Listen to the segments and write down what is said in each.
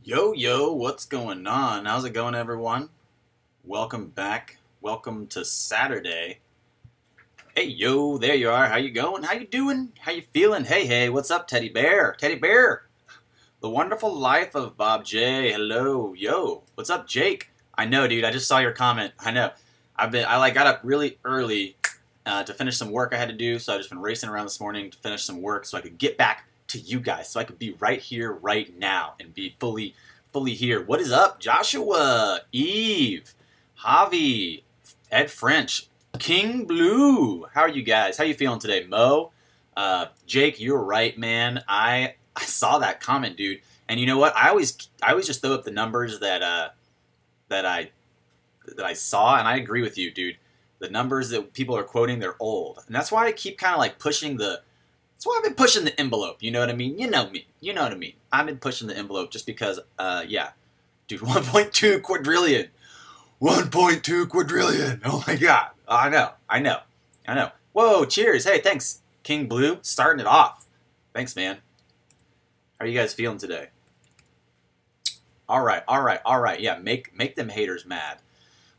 Yo, yo, what's going on? How's it going, everyone? Welcome back. Welcome to Saturday. Hey, yo, there you are. How you going? How you doing? How you feeling? Hey, hey, what's up, Teddy Bear? Teddy Bear. The Wonderful Life of Bob J. Hello, yo. What's up, Jake? I know, dude. I just saw your comment. I know. I got up really early to finish some work I had to do, so I've just been racing around this morning to finish some work so I could get back to you guys, so I could be right here, right now, and be fully here. What is up, Joshua, Eve, Javi, Ed French, King Blue? How are you guys? How you feeling today, Mo? Jake, you're right, man. I saw that comment, dude. And you know what? I always just throw up the numbers that I saw, and I agree with you, dude. The numbers that people are quoting, they're old, and that's why I keep kind of like pushing the. That's why I've been pushing the envelope. You know what I mean? You know me. You know what I mean. I've been pushing the envelope just because, yeah, dude, 1.2 quadrillion. 1.2 quadrillion. Oh my God. I know. Whoa, cheers. Hey, thanks, King Blue. Starting it off. Thanks, man. How are you guys feeling today? All right. Yeah, make them haters mad.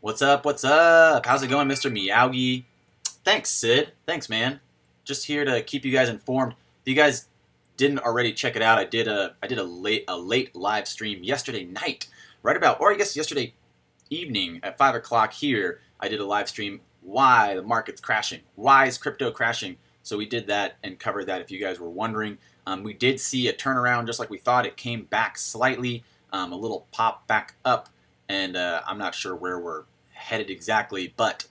What's up? How's it going, Mr. Miyagi? Thanks, Sid. Thanks, man. Just here to keep you guys informed. If you guys didn't already check it out, I did a late live stream yesterday night, or I guess yesterday evening at 5 o'clock here. I did a live stream. Why the market's crashing? Why is crypto crashing? So we did that and covered that. If you guys were wondering, we did see a turnaround just like we thought. It came back slightly, a little pop back up, and I'm not sure where we're headed exactly, but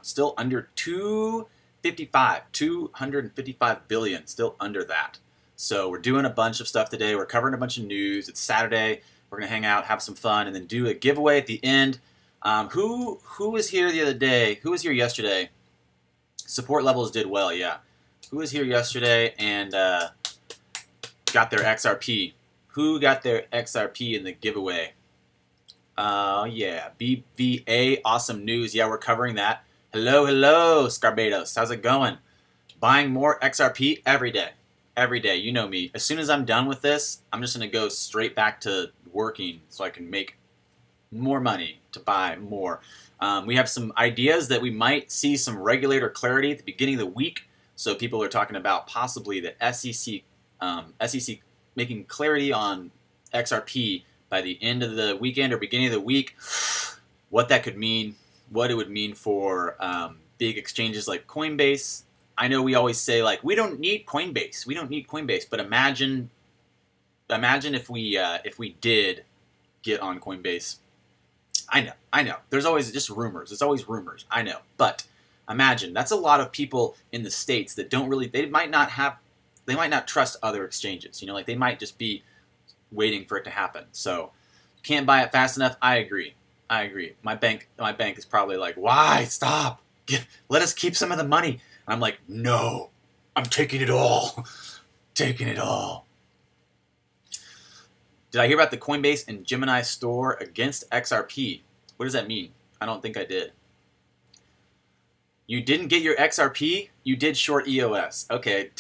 still under 255 billion, still under that. So we're doing a bunch of stuff today. We're covering a bunch of news. It's Saturday. We're gonna hang out, have some fun, and then do a giveaway at the end. Who was here the other day? Who was here yesterday? Support levels did well, yeah. Who was here yesterday and got their XRP? Who got their XRP in the giveaway? Yeah, BBVA, awesome news. Yeah, we're covering that. Hello, Scarbados. How's it going? Buying more XRP every day. Every day. You know me. As soon as I'm done with this, I'm just going to go straight back to working so I can make more money to buy more. We have some ideas that we might see some regulator clarity at the beginning of the week. So people are talking about possibly the SEC making clarity on XRP by the end of the weekend or beginning of the week. What that could mean. What it would mean for big exchanges like Coinbase. I know we always say, like, we don't need Coinbase. We don't need Coinbase. But imagine if we did get on Coinbase. I know. There's always just rumors. It's always rumors. I know. But imagine, that's a lot of people in the States that don't really, they might not trust other exchanges. You know, like they might just be waiting for it to happen. So can't buy it fast enough. I agree. My bank is probably like, why? Stop. Let us keep some of the money. And I'm like, no, I'm taking it all. Taking it all. Did I hear about the Coinbase and Gemini store against XRP? What does that mean? I don't think I did. You didn't get your XRP? You did short EOS. Okay.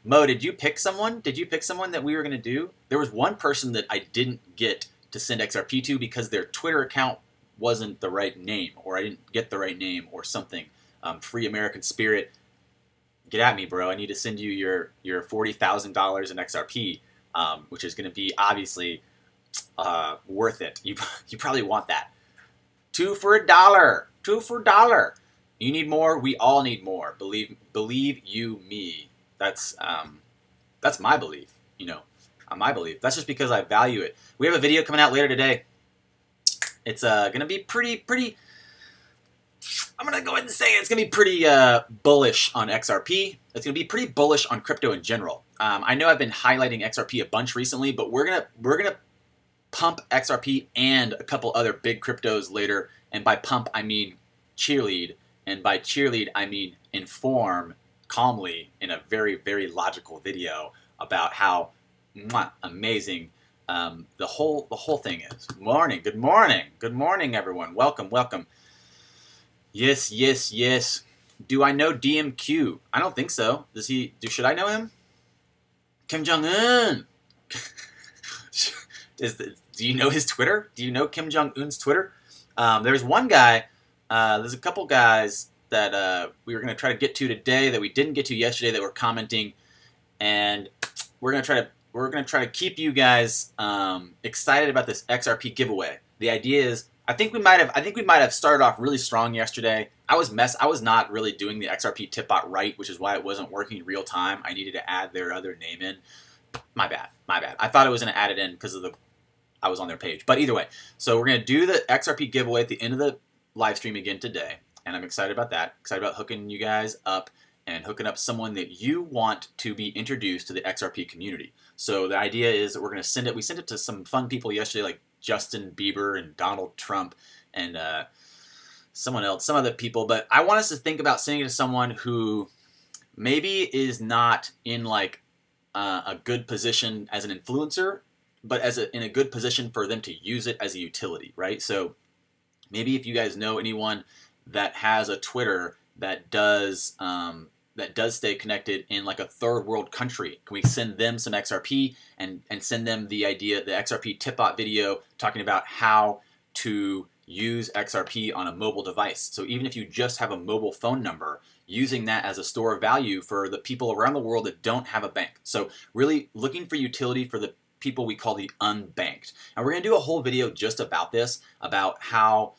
Mo, did you pick someone? Did you pick someone that we were going to do? There was one person that I didn't get to send XRP to because their Twitter account wasn't the right name, or I didn't get the right name or something. Free American Spirit, get at me, bro. I need to send you your $40,000 in XRP, which is going to be obviously worth it. You probably want that. 2 for $1. 2 for $1. You need more. We all need more. Believe you me. That's my belief. You know, my belief. That's just because I value it. We have a video coming out later today. It's going to be pretty, I'm going to go ahead and say it's going to be pretty bullish on XRP. It's going to be pretty bullish on crypto in general. I know I've been highlighting XRP a bunch recently, but we're going to pump XRP and a couple other big cryptos later. And by pump, I mean cheerlead. And by cheerlead, I mean inform calmly in a very, very logical video about how amazing the whole thing is. Good morning, everyone. Welcome. Yes. Do I know DMQ? I don't think so. Should I know him? Kim Jong-un. Do you know his Twitter? Do you know Kim Jong-un's Twitter? There's one guy, there's a couple guys that we were going to try to get to today that we didn't get to yesterday that were commenting, and we're going to try to keep you guys excited about this XRP giveaway. The idea is, I think we might have started off really strong yesterday. I was not really doing the XRP tip bot right, which is why it wasn't working real time. I needed to add their other name in. My bad. I thought it was going to add it in because I was on their page. But either way, so we're going to do the XRP giveaway at the end of the live stream again today, and I'm excited about that. Excited about hooking you guys up and hooking up someone that you want to be introduced to the XRP community. So the idea is that we're going to send it. We sent it to some fun people yesterday, like Justin Bieber and Donald Trump and someone else, some other people. But I want us to think about sending it to someone who maybe is not in like a good position as an influencer, but in a good position for them to use it as a utility, right? So maybe if you guys know anyone that has a Twitter that does stay connected in like a third world country, can we send them some XRP and send them the XRP tip bot video talking about how to use XRP on a mobile device. So even if you just have a mobile phone number, using that as a store of value for the people around the world that don't have a bank. So really looking for utility for the people we call the unbanked. And we're going to do a whole video just about this, about how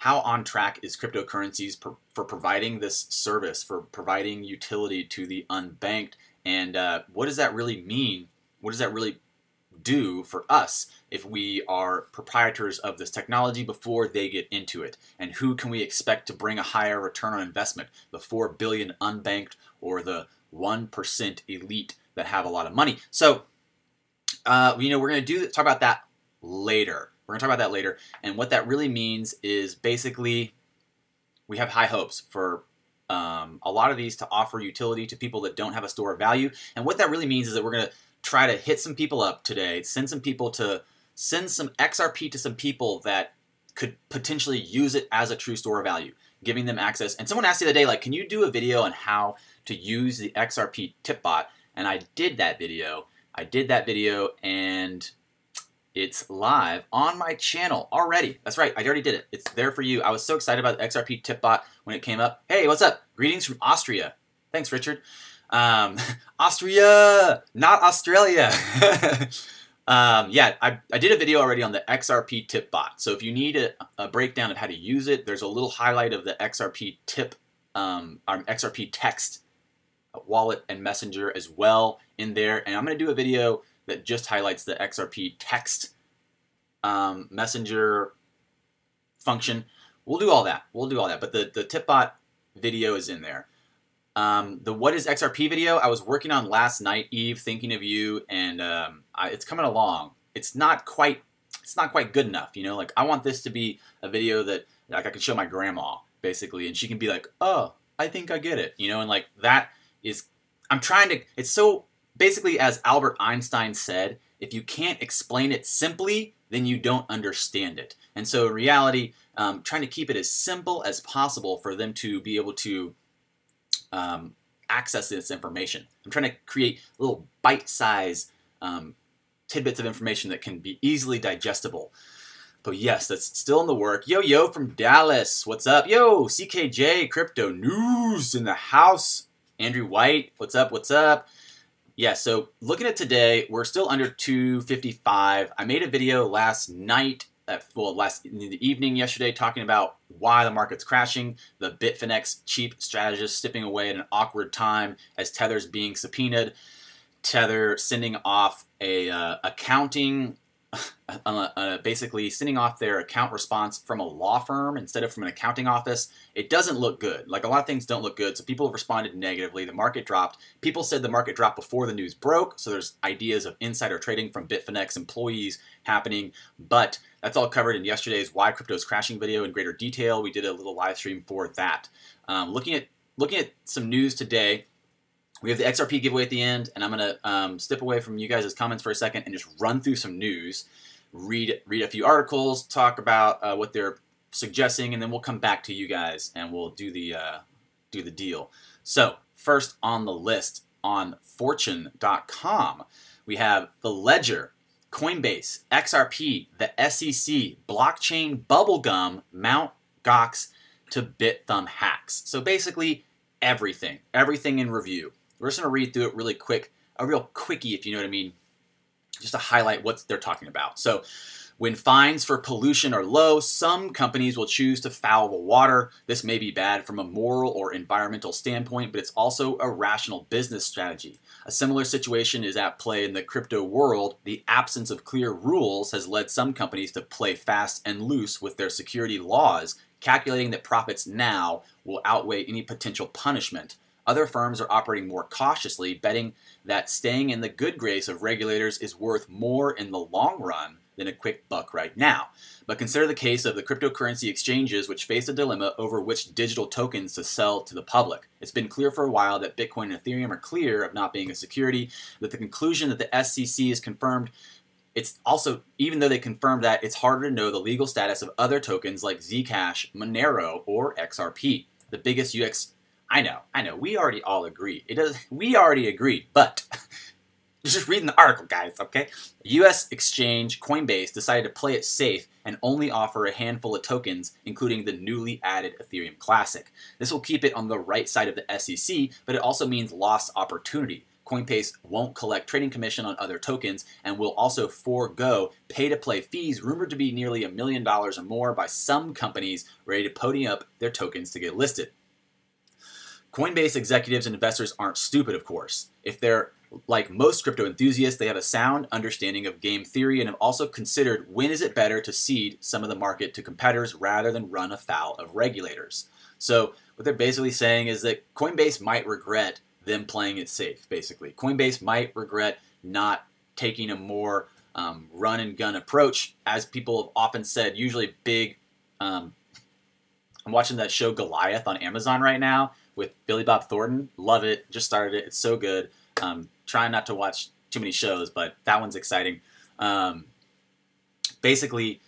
on track is cryptocurrencies for providing this service, for providing utility to the unbanked, and what does that really mean? What does that really do for us if we are proprietors of this technology before they get into it? And who can we expect to bring a higher return on investment? The 4 billion unbanked or the 1% elite that have a lot of money? So, we're going to talk about that later. We're going to talk about that later. And what that really means is basically we have high hopes for a lot of these to offer utility to people that don't have a store of value. And what that really means is that we're going to try to hit some people up today, send some XRP to some people that could potentially use it as a true store of value, giving them access. And someone asked the other day, like, can you do a video on how to use the XRP tip bot? And I did that video. And it's live on my channel already. That's right, I already did it. It's there for you. I was so excited about the XRP tip bot when it came up. Hey, what's up? Greetings from Austria. Thanks, Richard. Austria, not Australia. I did a video already on the XRP tip bot. So if you need a breakdown of how to use it, there's a little highlight of the XRP tip, XRP text wallet and messenger as well in there. And I'm going to do a video that just highlights the XRP text messenger function. We'll do all that. But the tip bot video is in there. The What is XRP video I was working on last night, Eve, thinking of you, and it's coming along. It's not quite good enough, you know. Like, I want this to be a video that like I can show my grandma basically, and she can be like, "Oh, I think I get it," you know. And like that is, it's so basically, as Albert Einstein said, if you can't explain it simply, then you don't understand it. And so in reality, trying to keep it as simple as possible for them to be able to access this information. I'm trying to create little bite-sized tidbits of information that can be easily digestible. But yes, that's still in the work. Yo from Dallas, what's up? Yo, CKJ, crypto news in the house. Andrew White, what's up? Yeah, so looking at today, we're still under 255. I made a video last night, in the evening yesterday, talking about why the market's crashing, the Bitfinex chief strategist stepping away at an awkward time as Tether's being subpoenaed, Tether sending off basically sending off their account response from a law firm instead of from an accounting office. It doesn't look good. Like, a lot of things don't look good, so people have responded negatively. The market dropped. People said the market dropped before the news broke, so there's ideas of insider trading from Bitfinex employees happening, but that's all covered in yesterday's Why Crypto's Crashing video in greater detail. We did a little live stream for that. Looking at some news today, we have the XRP giveaway at the end, and I'm going to step away from you guys' comments for a second and just run through some news, read a few articles, talk about what they're suggesting, and then we'll come back to you guys and we'll do the deal. So first on the list on Fortune.com, we have the Ledger Coinbase, XRP, the SEC, blockchain bubblegum, Mt. Gox to BitThumb hacks. So basically everything in review. We're just going to read through it really quick, a real quickie if you know what I mean, just to highlight what they're talking about. So when fines for pollution are low, some companies will choose to foul the water. This may be bad from a moral or environmental standpoint, but it's also a rational business strategy. A similar situation is at play in the crypto world. The absence of clear rules has led some companies to play fast and loose with their security laws, calculating that profits now will outweigh any potential punishment. Other firms are operating more cautiously, betting that staying in the good grace of regulators is worth more in the long run than a quick buck right now. But consider the case of the cryptocurrency exchanges, which face a dilemma over which digital tokens to sell to the public. It's been clear for a while that Bitcoin and Ethereum are clear of not being a security. With the conclusion that the SEC is confirmed, it's also, even though they confirmed that, it's harder to know the legal status of other tokens like Zcash, Monero, or XRP. The biggest UX, I know, we already all agree. We already agree, but just reading the article, guys, okay? The US exchange Coinbase decided to play it safe and only offer a handful of tokens, including the newly added Ethereum Classic. This will keep it on the right side of the SEC, but it also means lost opportunity. Coinbase won't collect trading commission on other tokens and will also forego pay-to-play fees rumored to be nearly $1 million or more by some companies ready to pony up their tokens to get listed. Coinbase executives and investors aren't stupid, of course. If they're like most crypto enthusiasts, they have a sound understanding of game theory and have also considered when is it better to cede some of the market to competitors rather than run afoul of regulators. So what they're basically saying is that Coinbase might regret them playing it safe, basically. Coinbase might regret not taking a more run and gun approach. As people have often said, usually big, I'm watching that show Goliath on Amazon right now with Billy Bob Thornton. Love it. Just started it. It's so good. Trying not to watch too many shows, but that one's exciting. Basically,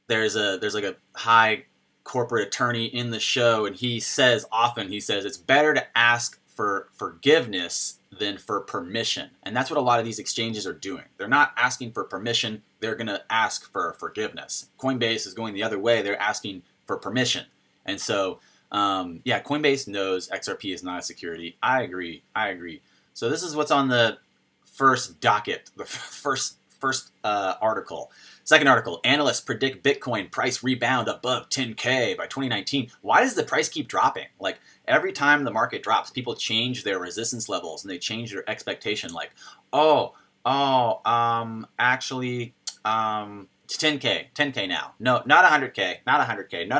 there's like a high corporate attorney in the show, and he says it's better to ask for forgiveness than for permission. And that's what a lot of these exchanges are doing. They're not asking for permission. They're going to ask for forgiveness. Coinbase is going the other way. They're asking for permission. And so, yeah, Coinbase knows XRP is not a security. I agree. So this is what's on the first docket, the first article. Second article, analysts predict Bitcoin price rebound above 10K by 2019. Why does the price keep dropping? Like every time the market drops, people change their resistance levels and they change their expectation. Like, actually, it's 10K now. No, not 100K, not 100K. No.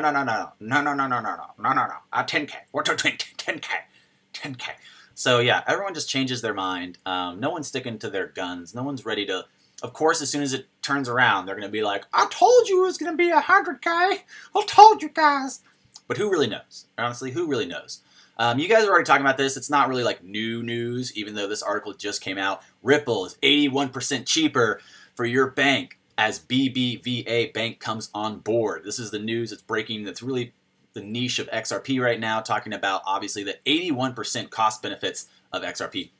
10K. We're to 10K. So yeah, everyone just changes their mind. No one's sticking to their guns. No one's ready to. Of course, as soon as it turns around, they're going to be like, I told you it was going to be 100K. I told you guys. But who really knows? Honestly, who really knows? You guys are already talking about this. It's not really like new news, even though this article just came out. Ripple is 81% cheaper for your bank as BBVA Bank comes on board. This is the news that's breaking. That's really the niche of XRP right now, talking about obviously the 81% cost benefits of XRP.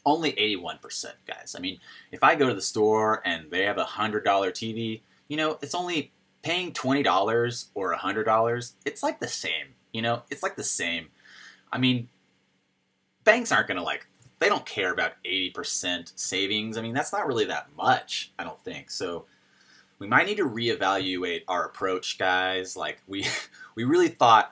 Only 81%, guys. I mean, if I go to the store and they have a $100 TV, you know, it's only paying $20 or $100. It's like the same, you know, it's like the same. I mean, banks aren't going to they don't care about 80% savings. I mean, that's not really that much, I don't think. So we might need to reevaluate our approach, guys. Like we really thought,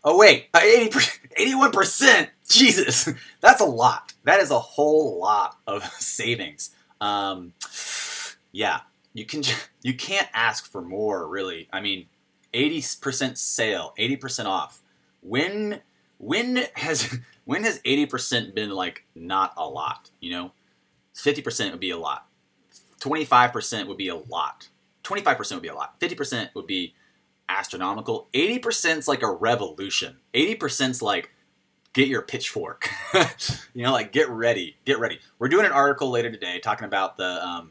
oh wait, 81%, Jesus, that's a lot. That is a whole lot of savings. Yeah, you can't ask for more, really. I mean, 80% sale, 80% off. When has 80% been like not a lot? You know, 50% would be a lot. 25% would be a lot. 25% would be a lot. 50% would be astronomical. 80% is like a revolution. 80% is like, get your pitchfork. You know, like get ready. We're doing an article later today talking about the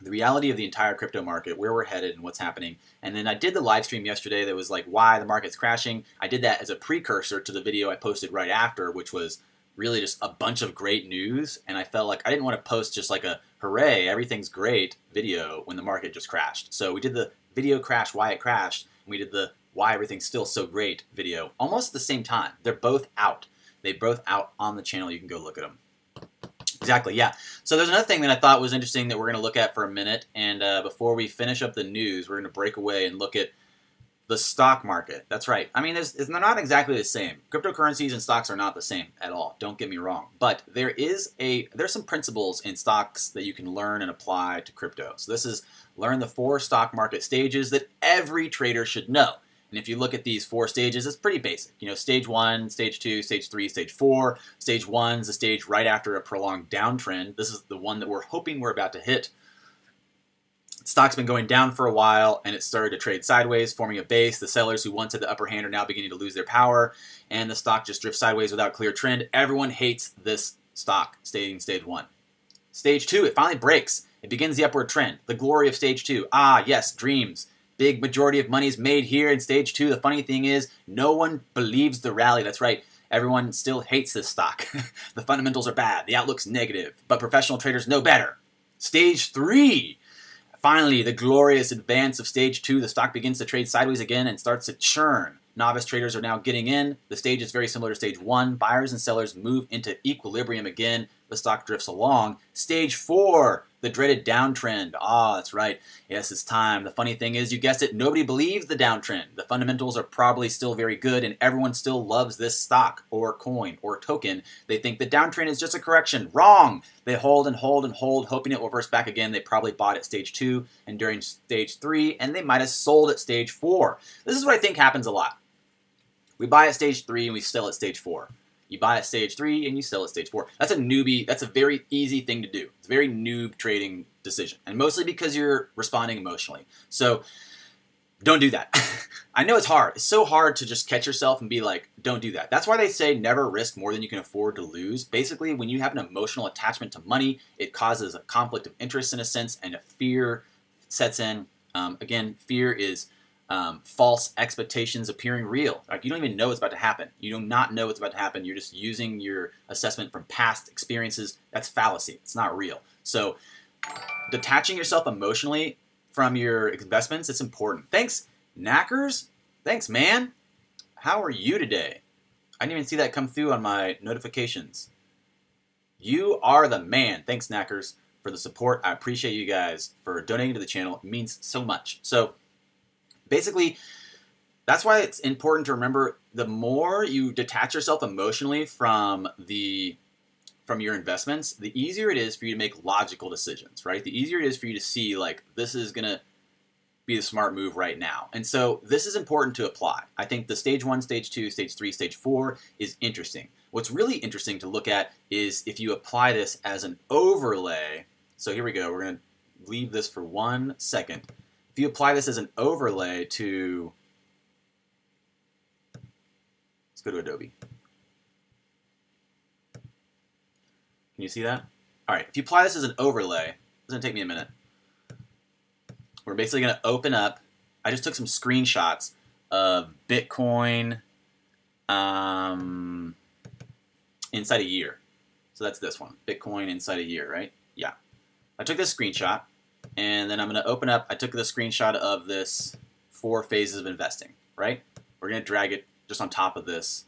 reality of the entire crypto market, where we're headed and what's happening. And then I did the live stream yesterday that was like why the market's crashing. I did that as a precursor to the video I posted right after, which was really just a bunch of great news, and I felt like I didn't want to post just like a hooray, everything's great video when the market just crashed. So we did the video crash, why it crashed, and we did the why everything's still so great video almost at the same time. They're both out. They're both out on the channel. You can go look at them. Exactly, yeah. So there's another thing that I thought was interesting that we're going to look at for a minute, and before we finish up the news, we're going to break away and look at the stock market. That's right. I mean, they're not exactly the same. Cryptocurrencies and stocks are not the same at all. Don't get me wrong. But there's some principles in stocks that you can learn and apply to crypto. So this is learn the 4 stock market stages that every trader should know. And if you look at these 4 stages, it's pretty basic. You know, stage 1, stage 2, stage 3, stage 4. Stage 1 is the stage right after a prolonged downtrend. This is the one that we're hoping we're about to hit. Stock's been going down for a while, and it started to trade sideways, forming a base. The sellers who once had the upper hand are now beginning to lose their power, and the stock just drifts sideways without clear trend. Everyone hates this stock, staying in stage 1. Stage 2, it finally breaks. It begins the upward trend. The glory of stage 2. Ah, yes, dreams. Big majority of money is made here in stage 2. The funny thing is, no one believes the rally. That's right. Everyone still hates this stock. The fundamentals are bad. The outlook's negative, but professional traders know better. Stage 3. Finally, the glorious advance of stage 2, the stock begins to trade sideways again and starts to churn. Novice traders are now getting in. The stage is very similar to stage 1. Buyers and sellers move into equilibrium again. The stock drifts along. Stage 4, the dreaded downtrend. Ah, that's right. Yes, it's time. The funny thing is, you guessed it, nobody believes the downtrend. The fundamentals are probably still very good, and everyone still loves this stock or coin or token. They think the downtrend is just a correction. Wrong! They hold and hold and hold, hoping it will reverse back again. They probably bought at stage 2 and during stage 3, and they might have sold at stage 4. This is what I think happens a lot. We buy at stage 3 and we sell at stage 4. You buy at stage 3 and you sell at stage 4. That's a newbie. That's a very easy thing to do. It's a very noob trading decision. And mostly because you're responding emotionally. So don't do that. I know it's hard. It's so hard to just catch yourself and be like, don't do that. That's why they say never risk more than you can afford to lose. Basically, when you have an emotional attachment to money, it causes a conflict of interest in a sense, and a fear sets in. Again, fear is false expectations appearing real. Like, you don't even know what's about to happen. You do not know what's about to happen. You're just using your assessment from past experiences. That's fallacy. It's not real. So detaching yourself emotionally from your investments, it's important. Thanks, Knackers. Thanks, man. How are you today? I didn't even see that come through on my notifications. You are the man. Thanks, Knackers, for the support. I appreciate you guys for donating to the channel. It means so much. So basically, that's why it's important to remember, the more you detach yourself emotionally from your investments, the easier it is for you to make logical decisions, right? The easier it is for you to see, like, this is going to be the smart move right now. And so this is important to apply. I think the stage 1, stage 2, stage 3, stage 4 is interesting. What's really interesting to look at is if you apply this as an overlay. So here we go. We're going to leave this for 1 second. If you apply this as an overlay to, let's go to Adobe. Can you see that? All right, if you apply this as an overlay, it's going to take me a minute. We're basically going to open up, I just took some screenshots of Bitcoin inside a year. So that's this one, Bitcoin inside a year, right? Yeah. I took this screenshot, and then I'm going to open up, I took the screenshot of this 4 phases of investing, right? We're going to drag it just on top of this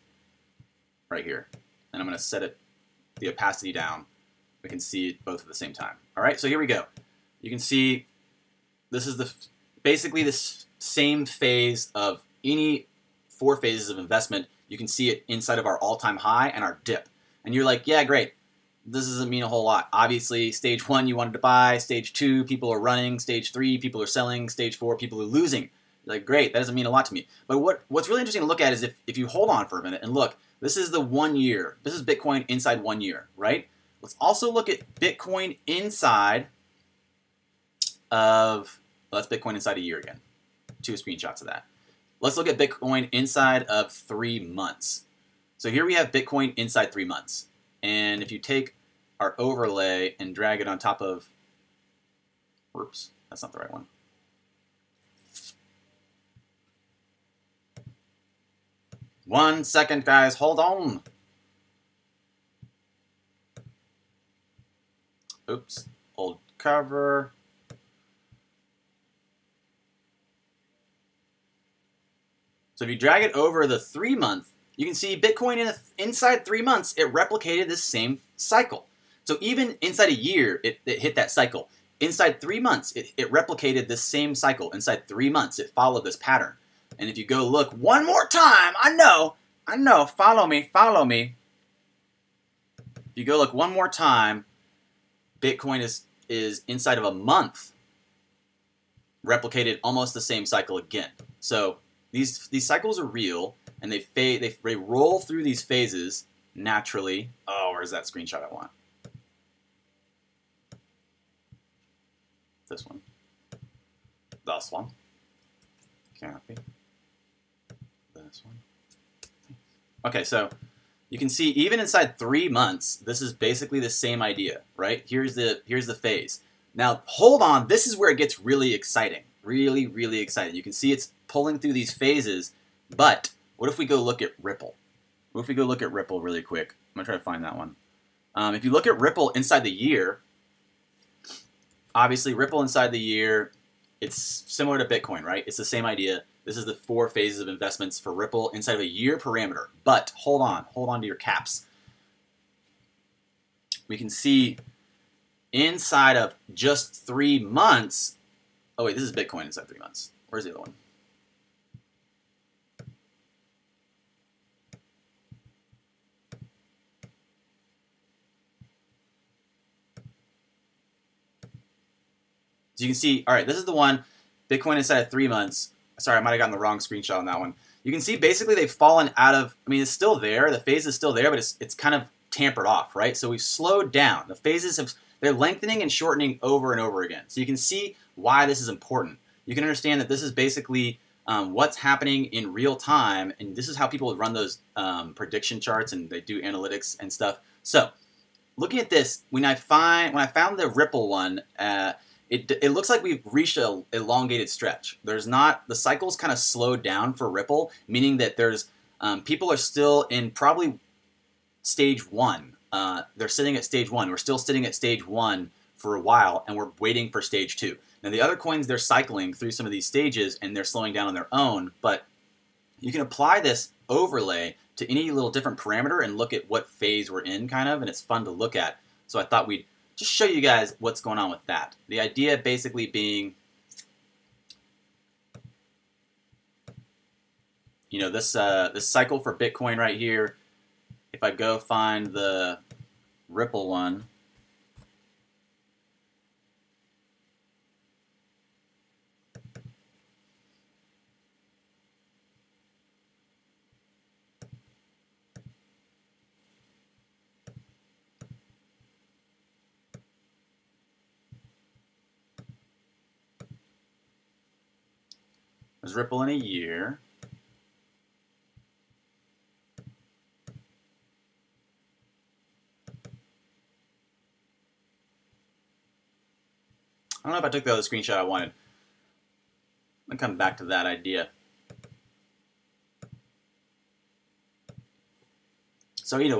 right here. And I'm going to set it, the opacity down. We can see it both at the same time. All right, so here we go. You can see this is basically this same phase of any 4 phases of investment. You can see it inside of our all-time high and our dip. And you're like, yeah, great. This doesn't mean a whole lot. Obviously, stage 1, you wanted to buy. Stage 2, people are running. Stage 3, people are selling. Stage 4, people are losing. Like, great, that doesn't mean a lot to me. But what's really interesting to look at is if you hold on for a minute and look, this is the 1 year. This is Bitcoin inside 1 year, right? Let's also look at Bitcoin inside of, well, that's Bitcoin inside a year again. 2 screenshots of that. Let's look at Bitcoin inside of 3 months. So here we have Bitcoin inside 3 months. And if you take our overlay and drag it on top of, whoops, that's not the right one. One second, guys, hold on. oops, old cover. So if you drag it over the 3 month, you can see Bitcoin inside 3 months, it replicated this same cycle. So even inside a year, it hit that cycle. Inside 3 months, it replicated this same cycle. Inside 3 months, it followed this pattern. And if you go look one more time, I know, follow me. If you go look one more time, Bitcoin is inside of a month replicated almost the same cycle again. So these cycles are real, and they roll through these phases naturally. Oh, where's that screenshot I want? This one. This one. Copy. This one. Okay, so you can see even inside 3 months, this is basically the same idea, right? Here's the phase. Now, hold on. This is where it gets really exciting. Really, really exciting. You can see it's pulling through these phases, but what if we go look at Ripple? What if we go look at Ripple really quick? I'm going to try to find that one. If you look at Ripple inside the year, obviously Ripple inside the year, it's similar to Bitcoin, right? It's the same idea. This is the 4 phases of investments for Ripple inside of a year parameter. But hold on to your caps. We can see inside of just 3 months. Oh wait, this is Bitcoin inside 3 months. Where's the other one? So you can see, all right, this is the one, Bitcoin inside of 3 months. Sorry, I might have gotten the wrong screenshot on that one. You can see basically they've fallen out of, I mean, it's still there. The phase is still there, but it's kind of tampered off, right? So we've slowed down. The phases they're lengthening and shortening over and over again. So you can see why this is important. You can understand that this is basically what's happening in real time, and this is how people run those prediction charts, and they do analytics and stuff. So looking at this, when I found the Ripple one, it looks like we've reached an elongated stretch. The cycle's kind of slowed down for Ripple, meaning that there's people are still in probably stage 1. They're sitting at stage 1. We're still sitting at stage 1 for a while, and we're waiting for stage 2. Now the other coins, they're cycling through some of these stages, and they're slowing down on their own, but you can apply this overlay to any little different parameter and look at what phase we're in, kind of, and it's fun to look at. So I thought we'd just show you guys what's going on with that. The idea basically being, you know, this cycle for Bitcoin right here. If I go find the Ripple one, there's Ripple in a year. I don't know if I took the other screenshot I wanted. I'm going to come back to that idea. So either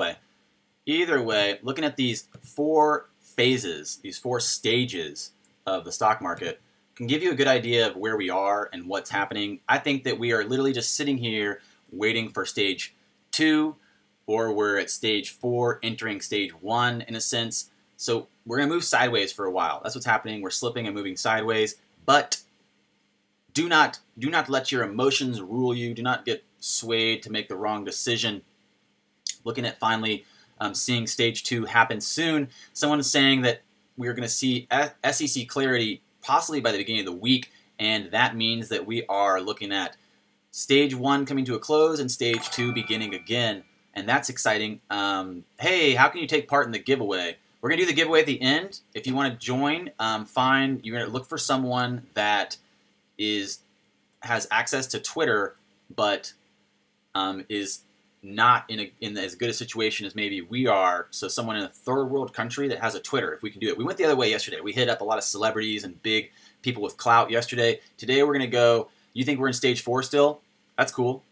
way, looking at these 4 phases, these 4 stages of the stock market, can give you a good idea of where we are and what's happening. I think that we are literally just sitting here waiting for stage 2, or we're at stage 4 entering stage 1 in a sense. So we're going to move sideways for a while. That's what's happening. We're slipping and moving sideways. But do not let your emotions rule you. Do not get swayed to make the wrong decision. Looking at finally seeing stage 2 happen soon. Someone is saying that we're going to see SEC clarity possibly by the beginning of the week, and that means that we are looking at stage 1 coming to a close and stage 2 beginning again, and that's exciting. Hey, how can you take part in the giveaway? We're going to do the giveaway at the end. If you want to join, you're going to look for someone that has access to Twitter, but is not in as good a situation as maybe we are. So someone in a third world country that has a Twitter, if we can do it. We went the other way yesterday. We hit up a lot of celebrities and big people with clout yesterday. Today we're going to go, you think we're in stage 4 still? That's cool.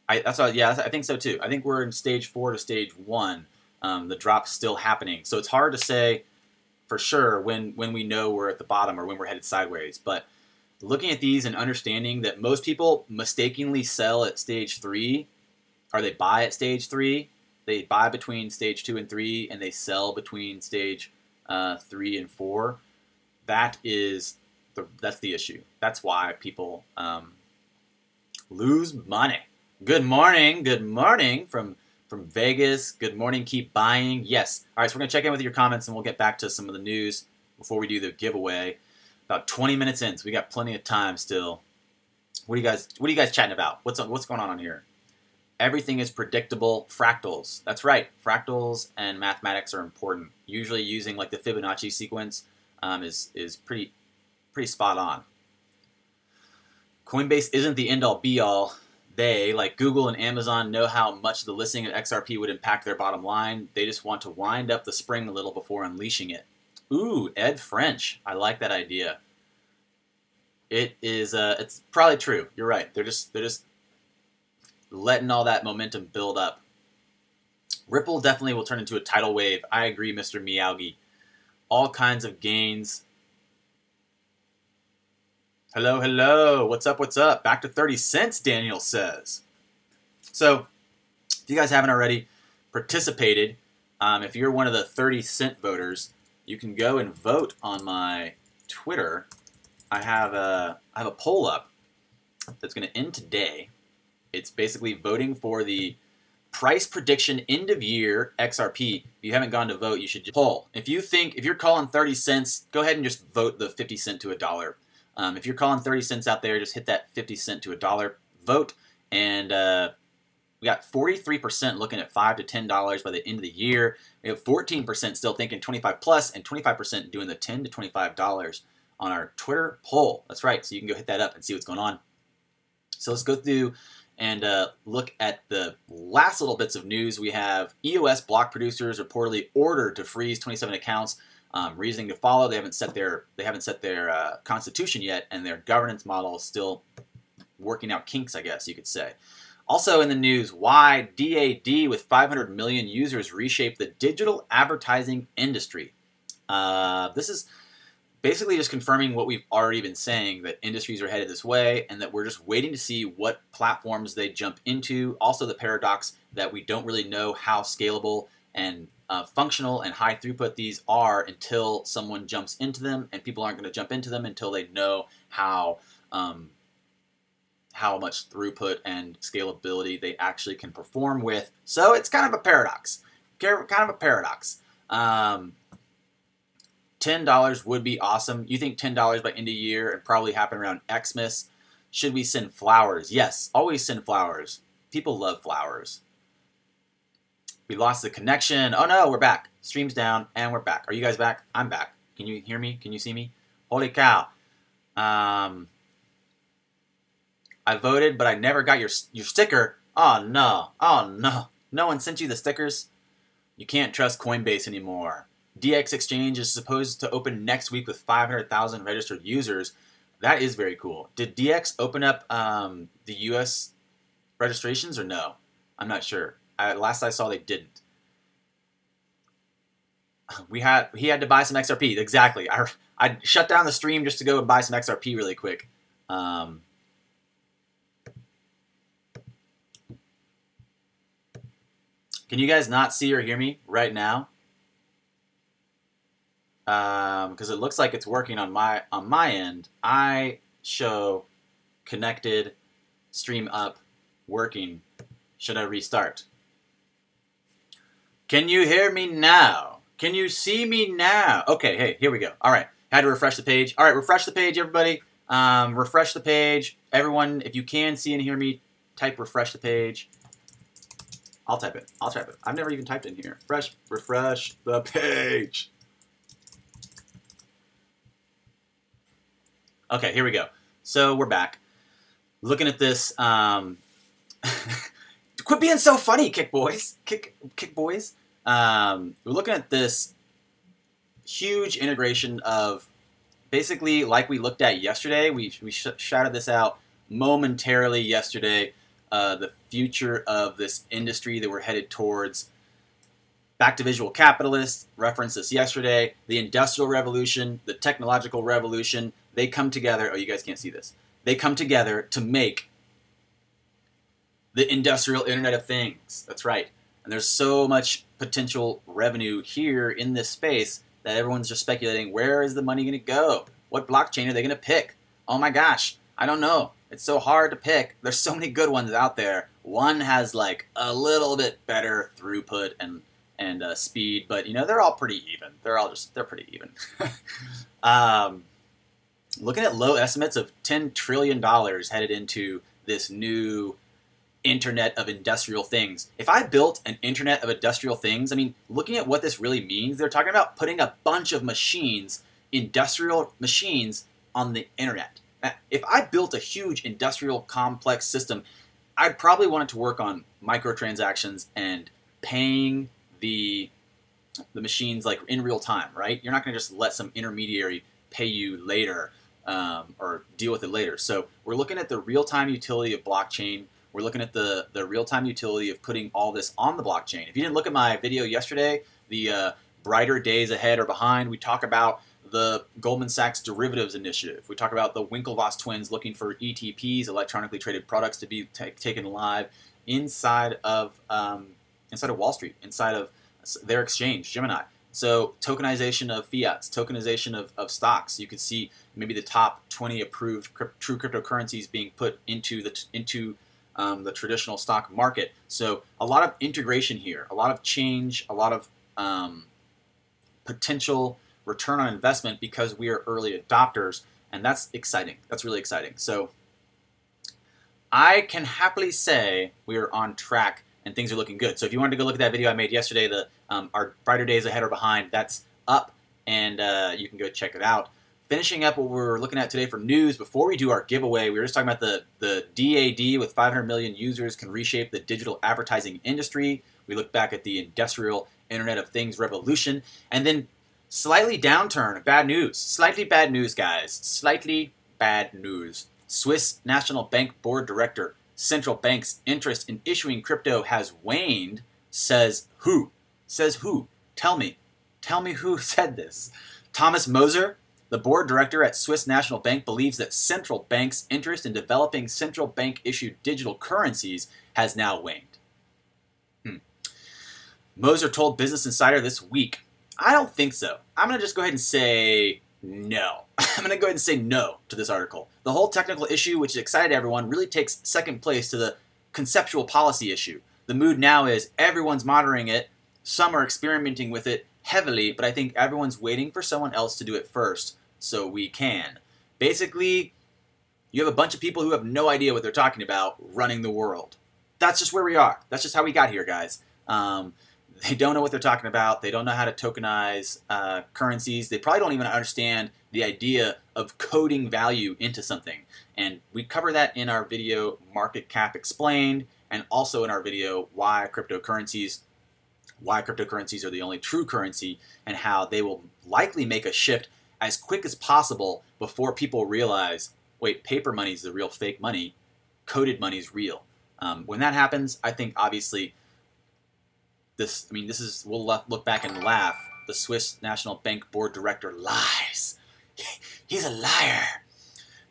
I think so too. I think we're in stage 4 to stage 1. The drop's still happening. So it's hard to say for sure when we know we're at the bottom or when we're headed sideways. But looking at these and understanding that most people mistakenly sell at stage 3, or they buy at stage 3. They buy between stage 2 and 3, and they sell between stage 3 and 4. That's the issue. That's why people lose money. Good morning from Vegas. Good morning. Keep buying. Yes. All right. So we're gonna check in with your comments, and we'll get back to some of the news before we do the giveaway. About 20 minutes in, so we got plenty of time still. What are you guys chatting about? What's going on here? Everything is predictable. Fractals. That's right. Fractals and mathematics are important. Usually using like the Fibonacci sequence is pretty spot on. Coinbase isn't the end all be all. They, like Google and Amazon, know how much the listing of XRP would impact their bottom line. They just want to wind up the spring a little before unleashing it. Ooh, Ed French. I like that idea. It is. It's probably true. You're right. They're just letting all that momentum build up. Ripple definitely will turn into a tidal wave. I agree, Mr. Miyagi. All kinds of gains. Hello, hello. What's up, what's up? Back to 30 cents, Daniel says. So, if you guys haven't already participated, if you're one of the 30 cent voters, you can go and vote on my Twitter. I have a poll up that's going to end today. It's basically voting for the price prediction end of year XRP. If you haven't gone to vote, you should just poll. If you're calling 30 cents, go ahead and just vote the 50 cent to $1. If you're calling 30 cents out there, just hit that 50 cent to $1 vote. And we got 43% looking at $5 to $10 by the end of the year. We have 14% still thinking 25 plus, and 25% doing the $10 to $25 on our Twitter poll. That's right. So you can go hit that up and see what's going on. So let's go through and look at the last little bits of news. We have EOS block producers reportedly ordered to freeze 27 accounts. Reasoning to follow. They haven't set their constitution yet, and their governance model is still working out kinks, I guess you could say. Also in the news, why DAD with 500 million users reshape the digital advertising industry. This is basically just confirming what we've already been saying, that industries are headed this way, and that we're just waiting to see what platforms they jump into. Also the paradox that we don't really know how scalable and functional and high throughput these are until someone jumps into them, and people aren't going to jump into them until they know how much throughput and scalability they actually can perform with. So it's kind of a paradox. $10 would be awesome. You think $10 by end of year and probably happen around Xmas. Should we send flowers? Yes, always send flowers. People love flowers. We lost the connection. Oh no, we're back. Stream's down and we're back. Are you guys back? I'm back. Can you hear me? Can you see me? Holy cow. I voted, but I never got your sticker. Oh no. Oh no. No one sent you the stickers? You can't trust Coinbase anymore. DX Exchange is supposed to open next week with 500,000 registered users. That is very cool. Did DX open up the US registrations or no? I'm not sure. Last I saw, they didn't. He had to buy some XRP. Exactly. I shut down the stream just to go and buy some XRP really quick. Can you guys not see or hear me right now? Because it looks like it's working on my end. I show connected, stream up, working. Should I restart? Can you hear me now? Can you see me now? Okay, hey, here we go. All right, had to refresh the page. All right, refresh the page, everybody. Refresh the page. Everyone, if you can see and hear me, type refresh the page. I'll type it. I've never even typed in here. Refresh the page. Okay, here we go. So we're back. Looking at this. Quit being so funny, Kick Boys. Kick Boys. We're looking at this huge integration of basically like we looked at yesterday. We shouted this out momentarily yesterday. The future of this industry that we're headed towards. Back to visual capitalists, referenced this yesterday. The Industrial Revolution, the technological revolution, they come together. Oh, you guys can't see this. They come together to make the industrial Internet of Things. That's right. And there's so much potential revenue here in this space that everyone's just speculating, where is the money going to go? What blockchain are they going to pick? Oh my gosh, I don't know. It's so hard to pick. There's so many good ones out there. One has like a little bit better throughput and speed, but you know, they're all pretty even. They're pretty even. Looking at low estimates of $10 trillion headed into this new Internet of Industrial Things. If I built an Internet of Industrial Things, I mean, looking at what this really means, they're talking about putting a bunch of machines, industrial machines, on the internet. Now, if I built a huge industrial complex system, I'd probably want it to work on microtransactions and paying the machines like in real time, right? You're not going to just let some intermediary pay you later or deal with it later. So we're looking at the real-time utility of blockchain. We're looking at the real-time utility of putting all this on the blockchain. If you didn't look at my video yesterday, the brighter days ahead or behind, we talk about the Goldman Sachs derivatives initiative. We talk about the Winklevoss twins looking for ETPs, electronically traded products, to be taken live inside of Wall Street, inside of their exchange, Gemini. So tokenization of fiats, tokenization of stocks. You can see maybe the top 20 approved true cryptocurrencies being put into the traditional stock market. So a lot of integration here, a lot of change, a lot of potential return on investment because we are early adopters, and that's exciting. That's really exciting. So I can happily say we are on track and things are looking good. So if you wanted to go look at that video I made yesterday, our brighter days ahead or behind, that's up, and you can go check it out. Finishing up what we're looking at today for news, before we do our giveaway, we were just talking about the DAD with 500 million users can reshape the digital advertising industry. We look back at the industrial Internet of Things revolution, and then slightly downturn, bad news. Slightly bad news, guys. Slightly bad news. Swiss National Bank Board Director, central bank's interest in issuing crypto has waned, says who? Says who? Tell me. Tell me who said this. Thomas Moser, the board director at Swiss National Bank, believes that central banks' interest in developing central bank-issued digital currencies has now waned. Moser told Business Insider this week, I don't think so. I'm going to just go ahead and say no. I'm going to go ahead and say no to this article. The whole technical issue, which excited everyone, really takes second place to the conceptual policy issue. The mood now is everyone's monitoring it. Some are experimenting with it heavily, but I think everyone's waiting for someone else to do it first so we can. Basically, you have a bunch of people who have no idea what they're talking about running the world. That's just where we are. That's just how we got here, guys. They don't know what they're talking about. They don't know how to tokenize currencies. They probably don't even understand the idea of coding value into something. And we cover that in our video, Market Cap Explained, and also in our video, why cryptocurrencies are the only true currency, and how they will likely make a shift as quick as possible before people realize, wait, paper money is the real fake money, coded money is real. When that happens, I think obviously we'll look back and laugh. The Swiss National Bank Board Director lies. He's a liar.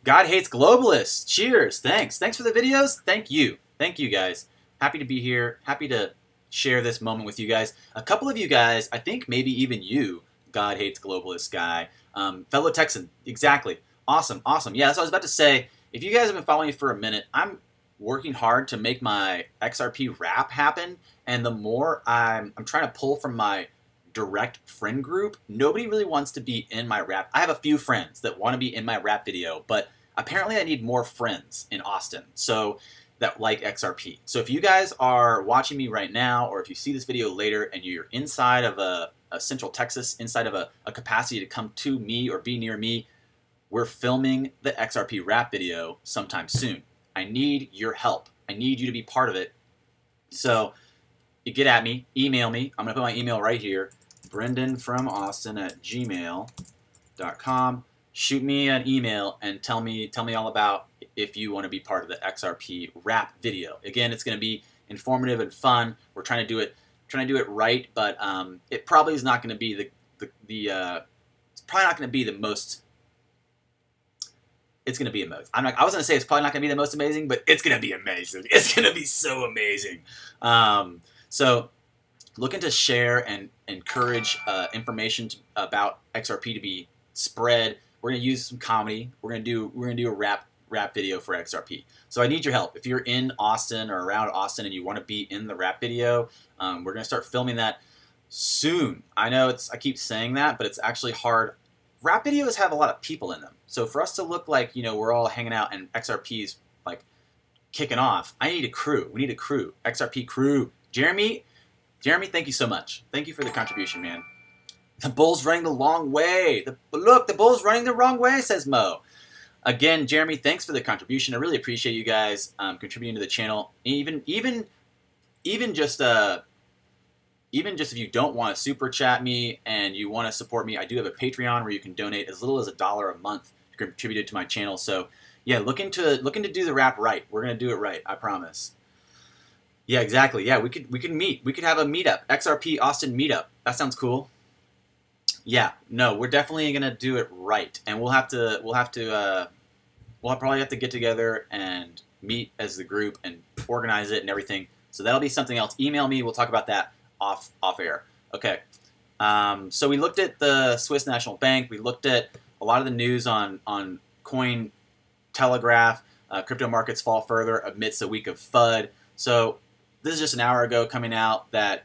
God hates globalists. Cheers. Thanks. Thanks for the videos. Thank you. Thank you, guys. Happy to be here. Happy to share this moment with you guys. A couple of you guys, I think maybe even you, God hates globalists guy. Fellow Texan. Exactly. Awesome. Awesome. Yeah, that's what I was about to say. If you guys have been following me for a minute, I'm working hard to make my XRP wrap happen. And the more I'm trying to pull from my direct friend group, nobody really wants to be in my wrap. I have a few friends that want to be in my wrap video, but apparently I need more friends in Austin that like XRP. So if you guys are watching me right now, or if you see this video later and you're inside of a Central Texas, inside of a capacity to come to me or be near me, we're filming the XRP wrap video sometime soon. I need your help. I need you to be part of it. So you get at me, email me. I'm going to put my email right here, brendan.from.austin@gmail.com. Shoot me an email and tell me all about if you want to be part of the XRP wrap video. Again, it's going to be informative and fun. We're trying to do it trying to do it right, but it probably is not going to be it's probably not going to be the most. It's going to be amazing. I was going to say it's probably not going to be the most amazing, but it's going to be amazing. It's going to be so amazing. So looking to share and encourage information about XRP to be spread. We're going to use some comedy. We're going to do a rap video for XRP. So I need your help. If you're in Austin or around Austin and you want to be in the rap video, we're going to start filming that soon. I know I keep saying that, but it's actually hard. Rap videos have a lot of people in them. So for us to look like, we're all hanging out and XRP's like kicking off, I need a crew. We need a crew. XRP crew. Jeremy, thank you so much. Thank you for the contribution, man. The bull's running the long way. Look, the bull's running the wrong way, says Mo. Again, Jeremy, thanks for the contribution. I really appreciate you guys contributing to the channel. Even just if you don't want to super chat me and you want to support me, I do have a Patreon where you can donate as little as $1 a month to contribute to my channel. So yeah, looking to do the rap right. We're gonna do it right, I promise. Yeah, exactly. Yeah, we could meet. We could have a meetup, XRP Austin meetup. That sounds cool. Yeah, no, we're definitely gonna do it right, and we'll probably have to get together and meet as the group and organize it and everything. So that'll be something else. Email me. We'll talk about that off air. Okay. So we looked at the Swiss National Bank. We looked at a lot of the news on Coin Telegraph. Crypto markets fall further amidst a week of FUD. So this is just an hour ago coming out that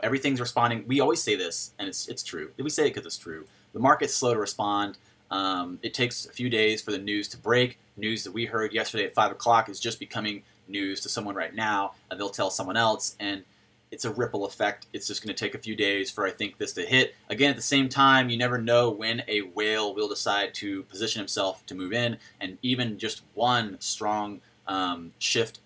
everything's responding. We always say this, and it's true. We say it because it's true. The market's slow to respond. It takes a few days for the news to break. News that we heard yesterday at 5 o'clock is just becoming news to someone right now, and they'll tell someone else, and it's a ripple effect. It's just going to take a few days for, I think, this to hit. Again, at the same time, you never know when a whale will decide to position himself to move in, and even just one strong shift,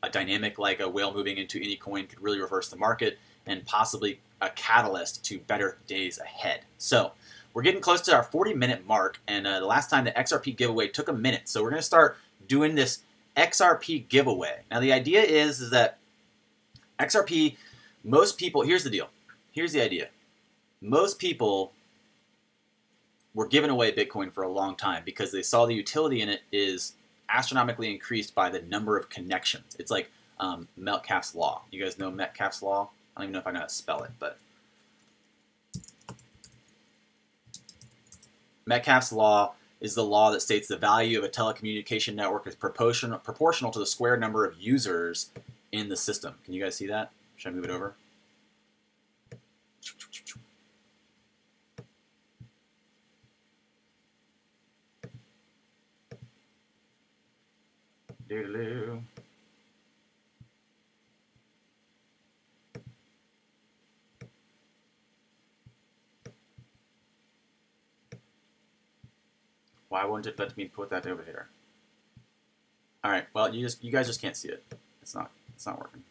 a dynamic like a whale moving into any coin could really reverse the market and possibly a catalyst to better days ahead. So we're getting close to our 40-minute mark, and the last time the XRP giveaway took a minute. So we're going to start doing this XRP giveaway. Now the idea is that XRP, most people, here's the deal. Here's the idea. Most people were giving away Bitcoin for a long time because they saw the utility in it is astronomically increased by the number of connections. It's like Metcalfe's law. You guys know Metcalfe's law? I don't even know if I know how to spell it, but Metcalfe's law is the law that states the value of a telecommunication network is proportional to the square number of users in the system. Can you guys see that? Should I move it over? Doodaloo. Why won't it let me put that over here? All right. Well, you guys just can't see it. It's not working.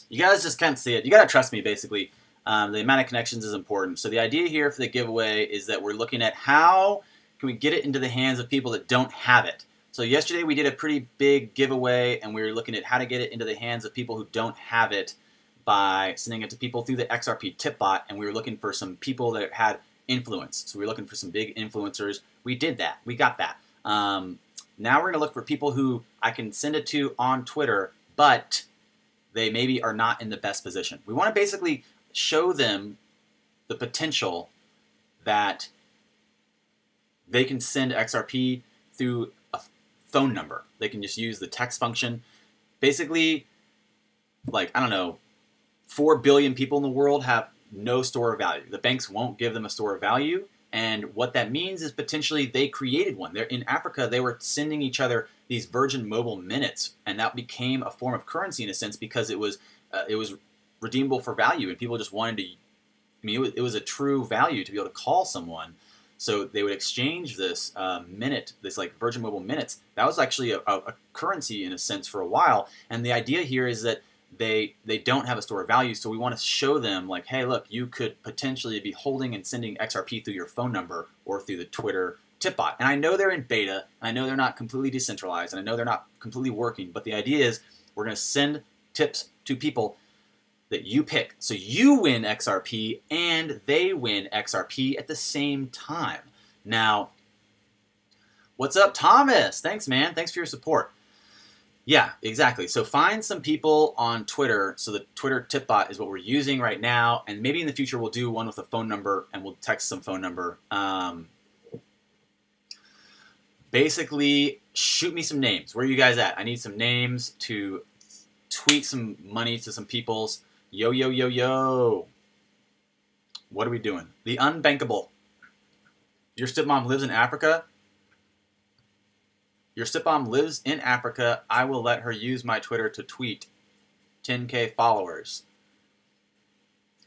You guys just can't see it. You gotta trust me, basically. The amount of connections is important. So the idea here for the giveaway is that we're looking at how can we get it into the hands of people that don't have it. So yesterday we did a pretty big giveaway, and we were looking at how to get it into the hands of people who don't have it by sending it to people through the XRP tip bot, and we were looking for some people that had influence. So we were looking for some big influencers. We did that. We got that. Now we're going to look for people who I can send it to on Twitter, but they maybe are not in the best position. We want to basically show them the potential that they can send XRP through a phone number. They can just use the text function. Basically, like, I don't know, 4 billion people in the world have no store of value. The banks won't give them a store of value. And what that means is potentially they created one. They're, in Africa, they were sending each other these Virgin Mobile minutes, and that became a form of currency in a sense because it was redeemable for value, and people just wanted to. I mean, it was a true value to be able to call someone. So they would exchange this minute, this like Virgin Mobile minutes. That was actually a currency in a sense for a while. And the idea here is that they don't have a store of value, so we want to show them like, hey, look, you could potentially be holding and sending XRP through your phone number or through the Twitter Tipbot. And I know they're in beta, and I know they're not completely decentralized, and I know they're not completely working, but the idea is we're going to send tips to people that you pick. So you win XRP, and they win XRP at the same time. Now, what's up, Thomas? Thanks, man. Thanks for your support. Yeah, exactly. So find some people on Twitter. So the Twitter tip bot is what we're using right now. And maybe in the future we'll do one with a phone number and we'll text some phone number. Basically, shoot me some names. Where are you guys at? I need some names to tweet some money to some peoples. Yo, yo, yo, yo. What are we doing? The unbankable. Your stepmom lives in Africa? Your stepmom lives in Africa. I will let her use my Twitter to tweet 10K followers.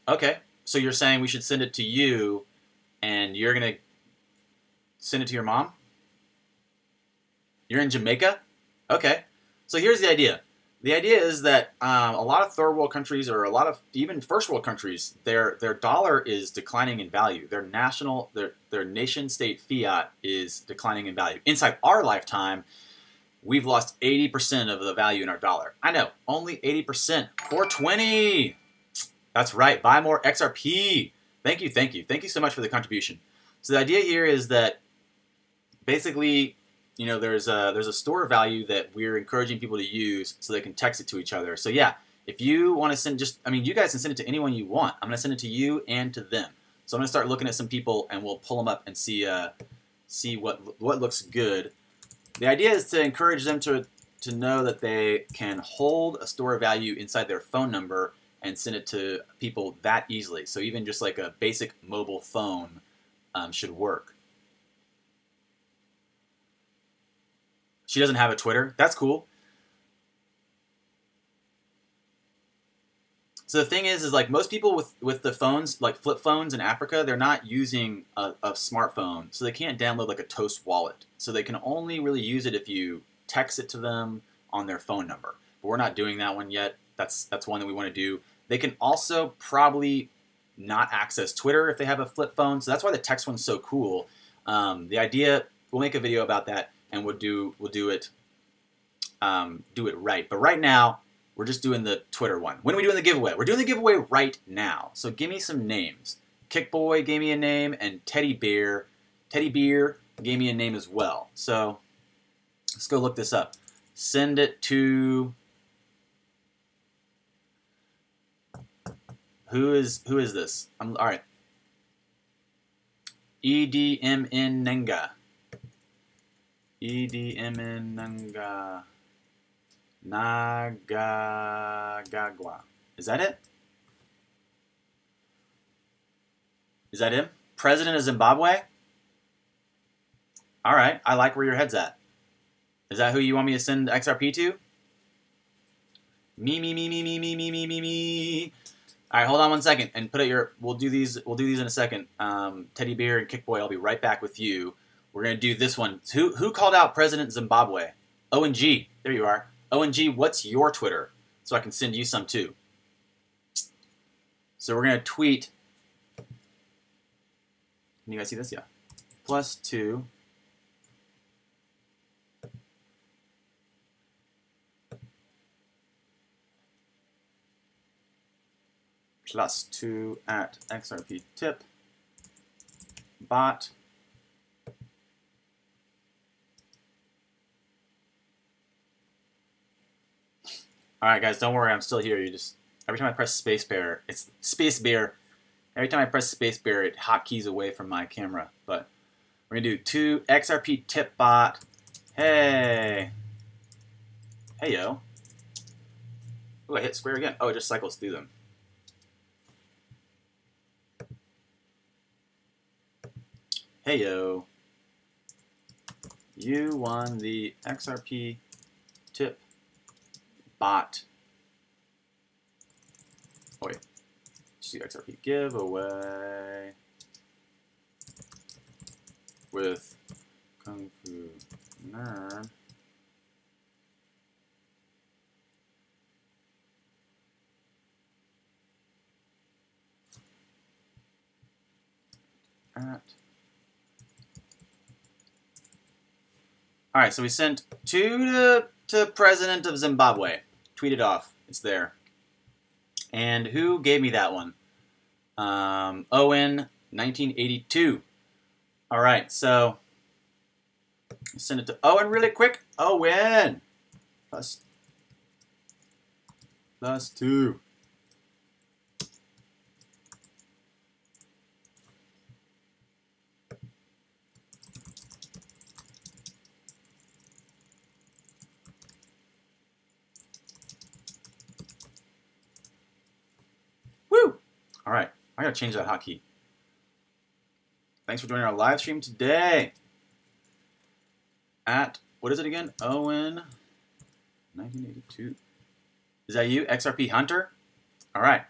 Okay, so you're saying we should send it to you and you're going to send it to your mom? You're in Jamaica? Okay, so here's the idea. The idea is that a lot of third world countries, or a lot of even first world countries, their dollar is declining in value. Their nation state fiat is declining in value. Inside our lifetime, we've lost 80% of the value in our dollar. I know, only 80%. 420. That's right. Buy more XRP. Thank you, thank you, thank you so much for the contribution. So the idea here is that basically, you know, there's a store value that we're encouraging people to use so they can text it to each other. So yeah, if you want to send you guys can send it to anyone you want. I'm going to send it to you and to them. So I'm going to start looking at some people and we'll pull them up and see what looks good. The idea is to encourage them to know that they can hold a store of value inside their phone number and send it to people that easily. So even just like a basic mobile phone should work. She doesn't have a Twitter. That's cool. So the thing is like most people with the phones, like flip phones in Africa, they're not using a smartphone. So they can't download like a Toast wallet. So they can only really use it if you text it to them on their phone number. But we're not doing that one yet. That's one that we want to do. They can also probably not access Twitter if they have a flip phone. So that's why the text one's so cool. The idea, we'll make a video about that. And we'll do it right. But right now, we're just doing the Twitter one. When are we doing the giveaway? We're doing the giveaway right now. So give me some names. Kickboy gave me a name, and Teddy Bear gave me a name as well. So let's go look this up. Send it to who is this? All right. EDMN Nenga. EDMN Nagagwa. Is that it? Is that him? President of Zimbabwe? All right. I like where your head's at. Is that who you want me to send XRP to? Me. All right, hold on one second and put it your. We'll do these in a second. Teddy Bear and Kickboy, I'll be right back with you. We're gonna do this one. Who called out President Zimbabwe? ONG. There you are. ONG. What's your Twitter? So I can send you some too. So we're gonna tweet. Can you guys see this? Yeah. +2. +2 at XRP tip bot. All right, guys, don't worry, I'm still here. You just every time I press spacebar, it's spacebar. Every time I press spacebar, it hotkeys away from my camera. But we're gonna do 2 XRP tip bot. Hey, hey yo. Oh, I hit square again. Oh, it just cycles through them. Hey yo. You won the XRP tip bot. Oh wait, just the XRP giveaway with Kung Fu Nerd. At All right, so we sent 2 to President of Zimbabwe. Tweeted off. It's there. And who gave me that one? Owen, 1982. All right, so send it to Owen really quick. Owen! Plus 2. Woo! All right, I gotta change that hotkey. Thanks for joining our live stream today. At, what is it again? Owen, 1982. Is that you? XRP Hunter? All right.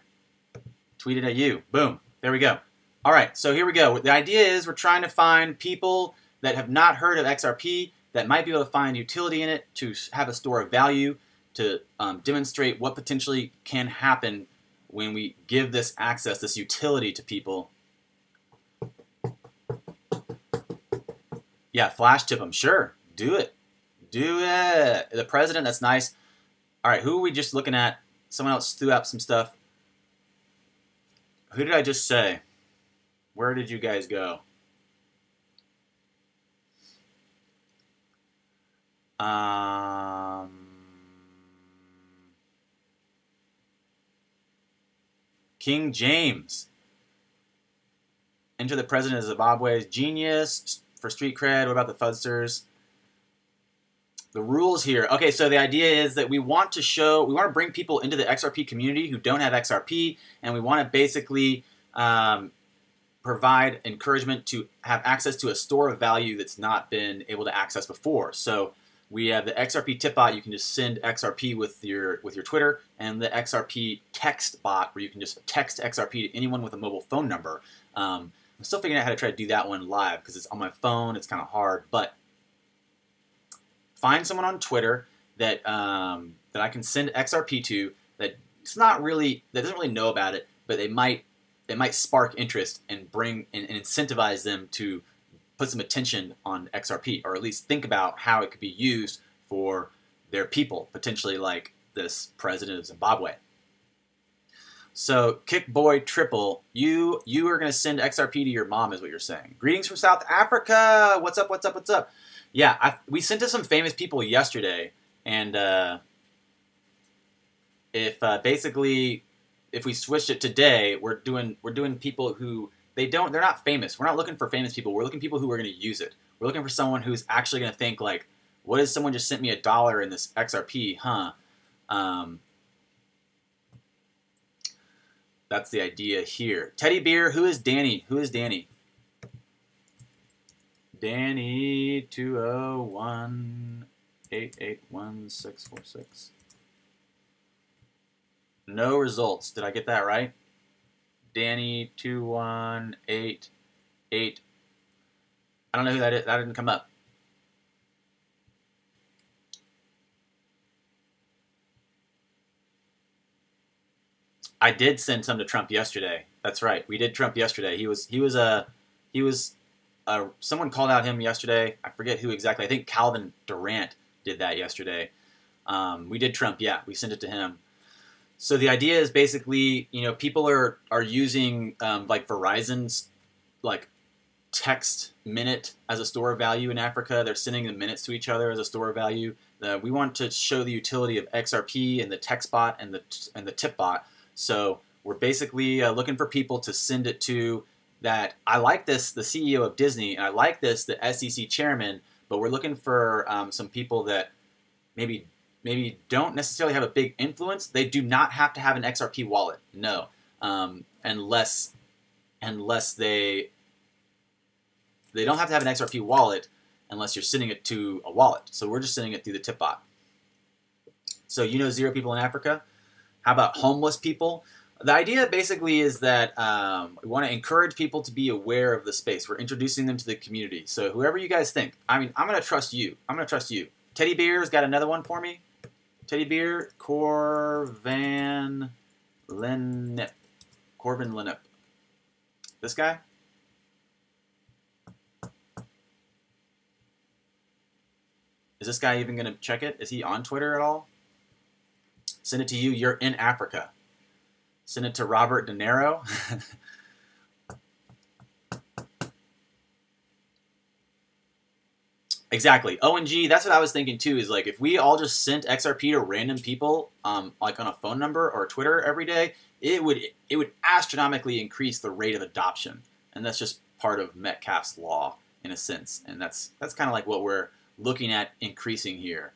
Tweeted at you. Boom. There we go. All right, so here we go. The idea is we're trying to find people that have not heard of XRP that might be able to find utility in it to have a store of value, to demonstrate what potentially can happen when we give this access, this utility to people. Yeah, flash tip them. Sure. Do it. Do it. The president, that's nice. All right, who are we just looking at? Someone else threw out some stuff. Who did I just say? Where did you guys go? King James. Enter the president of Zimbabwe. Genius. For street cred. What about the Fudsters? The rules here. Okay, so the idea is that we want to bring people into the XRP community who don't have XRP, and we want to basically provide encouragement to have access to a store of value that's not been able to access before. So we have the XRP tip bot. You can just send XRP with your Twitter, and the XRP text bot where you can just text XRP to anyone with a mobile phone number. I'm still figuring out how to try to do that one live because it's on my phone. It's kind of hard, but find someone on Twitter that that I can send XRP to that doesn't really know about it, but they might spark interest and bring and incentivize them to put some attention on XRP, or at least think about how it could be used for their people, potentially like this president of Zimbabwe. So Kickboy Triple, you are going to send XRP to your mom, is what you're saying. Greetings from South Africa. What's up? What's up? What's up? Yeah, we sent to some famous people yesterday, and basically if we switched it today, we're doing people who they're not famous. We're not looking for famous people. We're looking for people who are going to use it. We're looking for someone who's actually going to think like, what is someone just sent me $1 in this XRP, huh? That's the idea here. Teddy Beer, who is Danny? Who is Danny? Danny 201-881-646. No results. Did I get that right? Danny 21888. I don't know who that is. That didn't come up. I did send some to Trump yesterday. That's right. We did Trump yesterday. Someone called out him yesterday. I forget who exactly. I think Calvin Durant did that yesterday. We did Trump. Yeah, we sent it to him. So the idea is basically, people are using like Verizon's like text minute as a store of value in Africa. They're sending the minutes to each other as a store of value. We want to show the utility of XRP and the text bot and the tip bot. So we're basically looking for people to send it to. That I like this, the CEO of Disney, and I like this, the SEC chairman, but we're looking for some people that maybe don't necessarily have a big influence. They do not have to have an XRP wallet, no, unless they don't have to have an XRP wallet unless you're sending it to a wallet. So we're just sending it through the tip bot. So 0 people in Africa. How about homeless people? The idea basically is that we want to encourage people to be aware of the space. We're introducing them to the community. So whoever you guys think, I'm going to trust you. I'm going to trust you. Teddy Beer's got another one for me. Teddy Beer, Corvin Linip. This guy? Is this guy even going to check it? Is he on Twitter at all? Send it to you. You're in Africa. Send it to Robert De Niro. Exactly. ONG, that's what I was thinking too, is like if we all just sent XRP to random people, like on a phone number or Twitter every day, it would astronomically increase the rate of adoption. And that's just part of Metcalfe's law in a sense. And that's kind of like what we're looking at increasing here.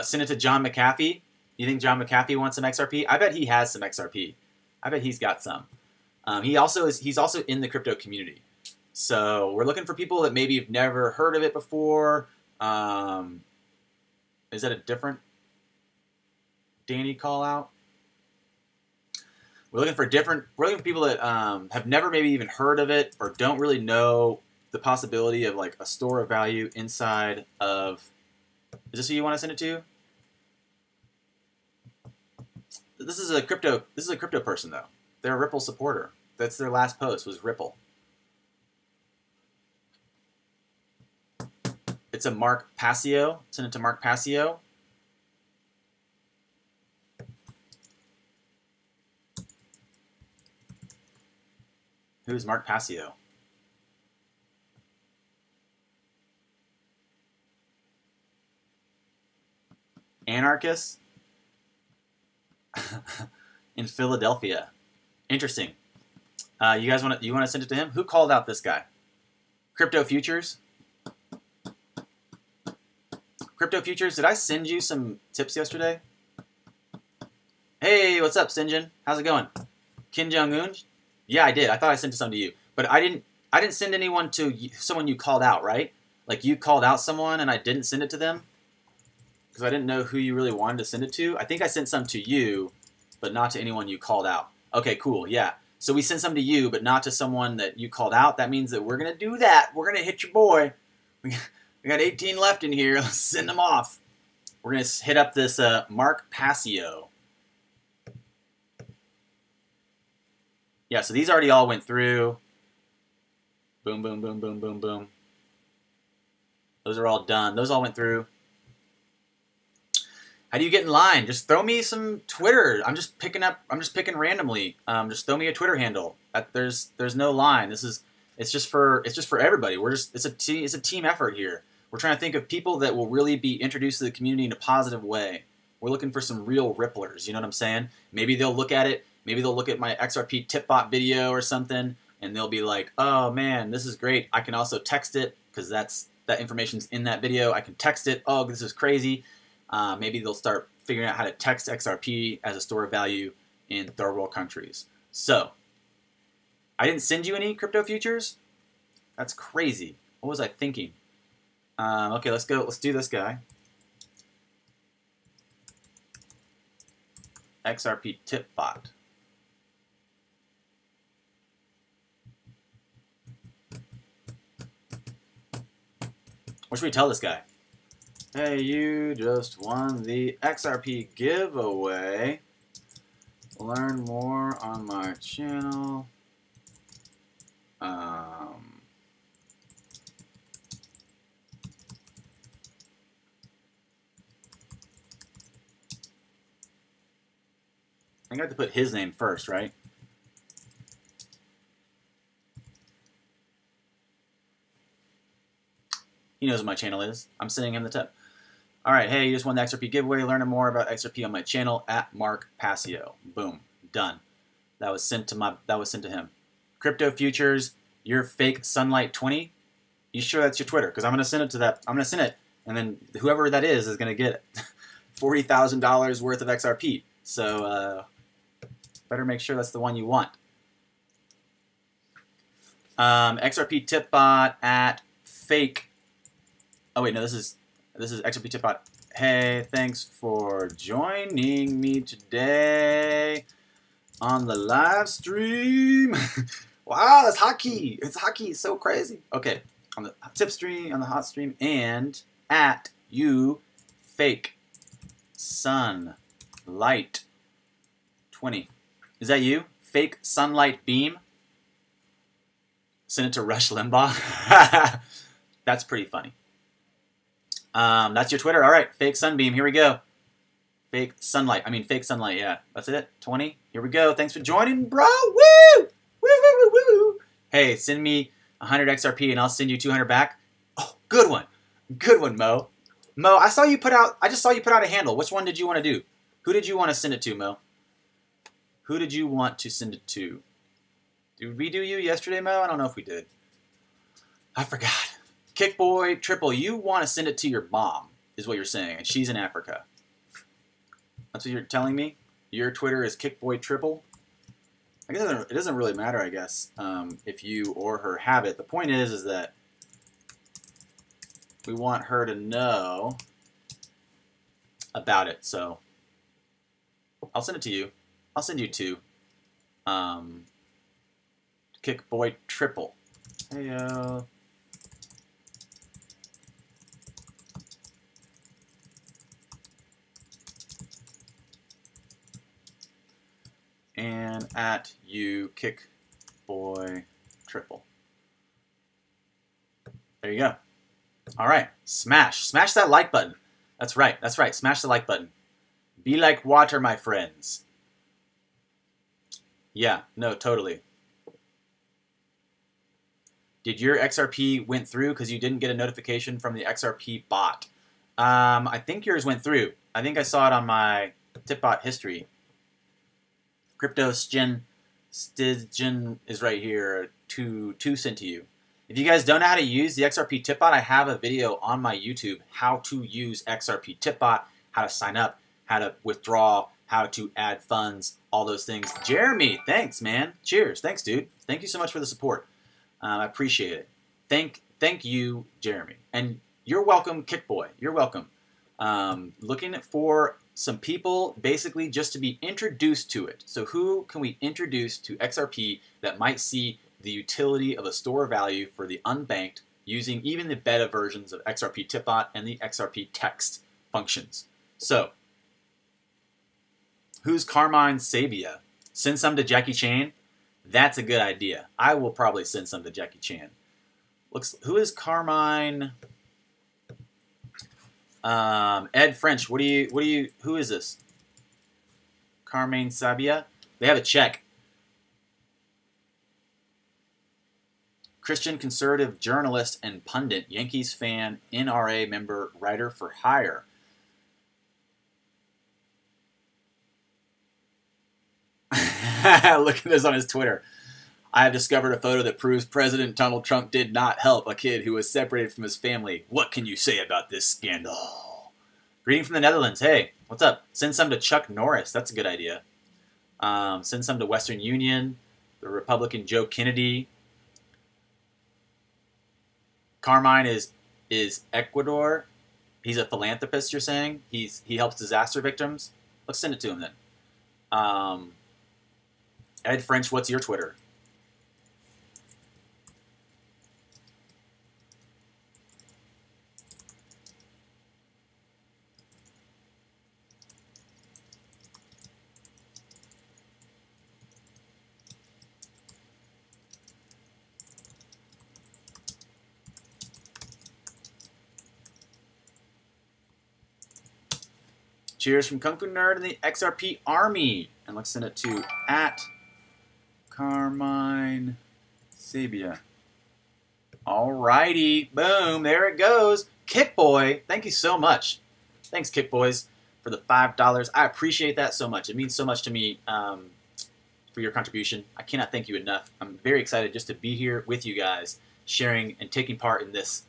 Send it to John McAfee. You think John McAfee wants some XRP? I bet he has some XRP. I bet he's got some. He's also in the crypto community. So we're looking for people that maybe have never heard of it before. Is that a different Danny call out? We're looking for people that have never maybe even heard of it or don't really know the possibility of like a store of value inside of. Is this who you want to send it to? This is a crypto person though. They're a Ripple supporter. That's their last post was Ripple. It's a Mark Passio. Send it to Mark Passio. Who's Mark Passio? Anarchist? In Philadelphia. Interesting. You guys want to send it to him? Who called out this guy? Crypto Futures? Crypto Futures, did I send you some tips yesterday? Hey, what's up, Sinjin? How's it going? Kim Jong-un? Yeah, I did. I thought I sent some to you. But I didn't send anyone to someone you called out, right? Like you called out someone and I didn't send it to them? Because I didn't know who you really wanted to send it to. I think I sent some to you, but not to anyone you called out. Okay, cool, yeah. So we sent some to you, but not to someone that you called out. That means that we're going to do that. We're going to hit your boy. We got 18 left in here. Let's send them off. We're going to hit up this Mark Passio. Yeah, so these already all went through. Boom, boom, boom, boom, boom, boom. Those are all done. Those all went through. How do you get in line? Just throw me some Twitter. I'm just picking randomly. Just throw me a Twitter handle. There's no line. It's just for everybody. It's a team effort here. We're trying to think of people that will really be introduced to the community in a positive way. We're looking for some real ripplers. You know what I'm saying? Maybe they'll look at it. Maybe they'll look at my XRP tip bot video or something, and they'll be like, "Oh man, this is great. I can also text it because that information's in that video. I can text it. Oh, this is crazy." Maybe they'll start figuring out how to text XRP as a store of value in third world countries. So, I didn't send you any crypto futures? That's crazy. What was I thinking? Okay, let's go. Let's do this guy. XRP tip bot. What should we tell this guy? Hey, you just won the XRP giveaway. Learn more on my channel. I have to put his name first, right? He knows what my channel is. I'm sending him the tip. All right, hey, you just won the XRP giveaway. Learn more about XRP on my channel at Mark Passio. Boom, done. That was sent to him. Crypto futures, your fake Sunlight 20. You sure that's your Twitter? Because I'm gonna send it to that. I'm gonna send it, and then whoever that is gonna get it. $40,000 worth of XRP. So better make sure that's the one you want. XRP tip bot at fake. Oh wait, no, this is XRP tip bot. Hey, thanks for joining me today on the live stream. Wow, that's hockey. It's hockey. It's so crazy. Okay, on the tip stream, on the hot stream, and at you fake sunlight 20. Is that you? Fake sunlight beam? Send it to Rush Limbaugh. That's pretty funny. That's your Twitter. All right, fake sunbeam. Here we go. Fake sunlight. I mean, fake sunlight. Yeah, that's it. 20. Here we go. Thanks for joining, bro. Woo! Woo, woo, woo, woo. Hey, send me 100 XRP and I'll send you 200 back. Oh, good one. Good one, Mo. Mo, I just saw you put out a handle. Which one did you want to do? Who did you want to send it to, Mo? Who did you want to send it to? Did we do you yesterday, Mo? I don't know if we did. I forgot. Kickboy Triple, you want to send it to your mom, is what you're saying, and she's in Africa. That's what you're telling me? Your Twitter is Kickboy Triple? I guess it doesn't really matter, I guess, if you or her have it. The point is that we want her to know about it, so I'll send it to you. I'll send you two. Kickboy Triple. Heyo. And at you, Kickboy Triple. There you go. All right, smash that like button. That's right, smash the like button. Be like water, my friends. Yeah, no, totally. Did your XRP went through because you didn't get a notification from the XRP bot? I think yours went through. I think I saw it on my TipBot history. Crypto Stigen is right here. 2 sent to you. If you guys don't know how to use the XRP TipBot, I have a video on my YouTube how to use XRP TipBot, how to sign up, how to withdraw, how to add funds, all those things. Jeremy, thanks, man. Cheers. Thanks, dude. Thank you so much for the support. I appreciate it. Thank you, Jeremy. And you're welcome, Kickboy. You're welcome. Looking for some people basically just to be introduced to it. So who can we introduce to XRP that might see the utility of a store of value for the unbanked using even the beta versions of XRP TipBot and the XRP text functions? So, who's Carmine Sabia? Send some to Jackie Chan? That's a good idea. I will probably send some to Jackie Chan. Who is Carmine? Ed French. Who is this? Carmine Sabia? They have a check. Christian conservative journalist and pundit, Yankees fan, NRA member, writer for hire. Look at this on his Twitter. I have discovered a photo that proves President Donald Trump did not help a kid who was separated from his family. What can you say about this scandal? Greeting from the Netherlands. Hey, what's up? Send some to Chuck Norris. That's a good idea. Send some to Western Union, the Republican Joe Kennedy. Carmine is Ecuador. He's a philanthropist, you're saying? He helps disaster victims? Let's send it to him then. Ed French, what's your Twitter? Cheers from Kung Fu Nerd and the XRP Army. And let's send it to at Carmine Sabia. Alrighty. Boom. There it goes. Kickboy, thank you so much. Thanks, Kickboys, for the $5. I appreciate that so much. It means so much to me for your contribution. I cannot thank you enough. I'm very excited just to be here with you guys, sharing and taking part in this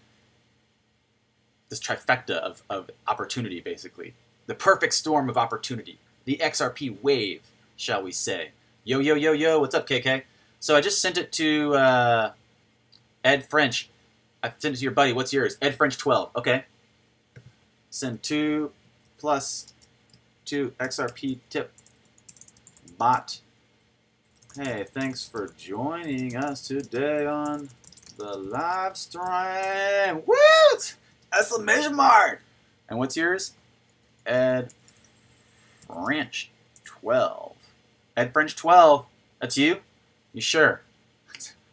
trifecta of opportunity, basically. The perfect storm of opportunity. The XRP wave, shall we say. Yo, yo, yo, yo. What's up, KK? So I just sent it to Ed French. I sent it to your buddy. What's yours? Ed French 12. Okay. Send 2 plus 2 XRP tip bot. Hey, thanks for joining us today on the live stream. Woo! Exclamation mark! And what's yours? Ed French 12. Ed French 12. That's you? You sure?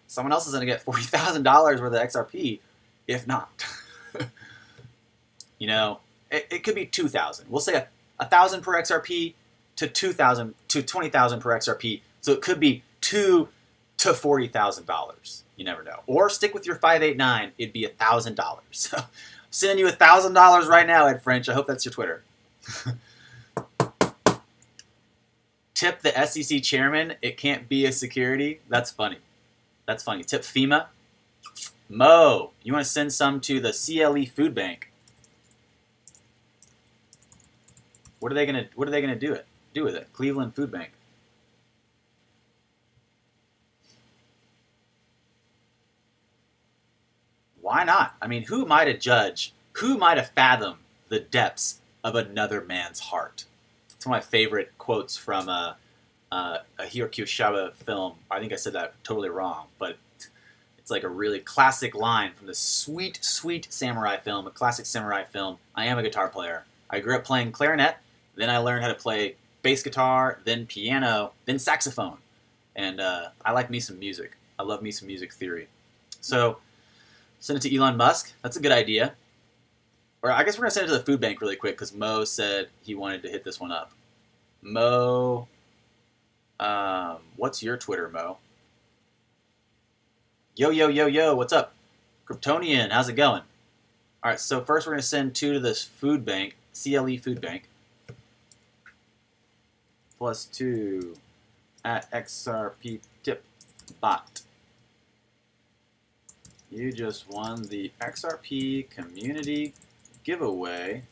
Someone else is going to get $40,000 worth of XRP. If not. You know, it could be 2,000. We'll say 1,000 per XRP to 2,000 to 20,000 per XRP. So it could be $2,000 to $40,000. You never know. Or stick with your 589. It'd be $1,000. So I'm sending you $1,000 right now, Ed French. I hope that's your Twitter. Tip the SEC chairman. It can't be a security. That's funny. That's funny. Tip FEMA. Mo, you want to send some to the CLE Food Bank? What are they gonna do with it? Cleveland Food Bank. Why not? I mean, who am I to judge? Who am I to fathom the depths of another man's heart? It's one of my favorite quotes from a Hiro Kurosawa film. I think I said that totally wrong, but it's like a really classic line from the sweet, sweet samurai film, a classic samurai film. I am a guitar player. I grew up playing clarinet, then I learned how to play bass guitar, then piano, then saxophone. And I like me some music. I love me some music theory. So send it to Elon Musk. That's a good idea. Or I guess we're going to send it to the food bank really quick because Mo said he wanted to hit this one up. Mo, what's your Twitter, Mo? Yo, yo, yo, yo, what's up? Kryptonian, how's it going? All right, so first we're going to send 2 to this food bank, CLE Food Bank. Plus 2 at XRP tip bot. You just won the XRP community giveaway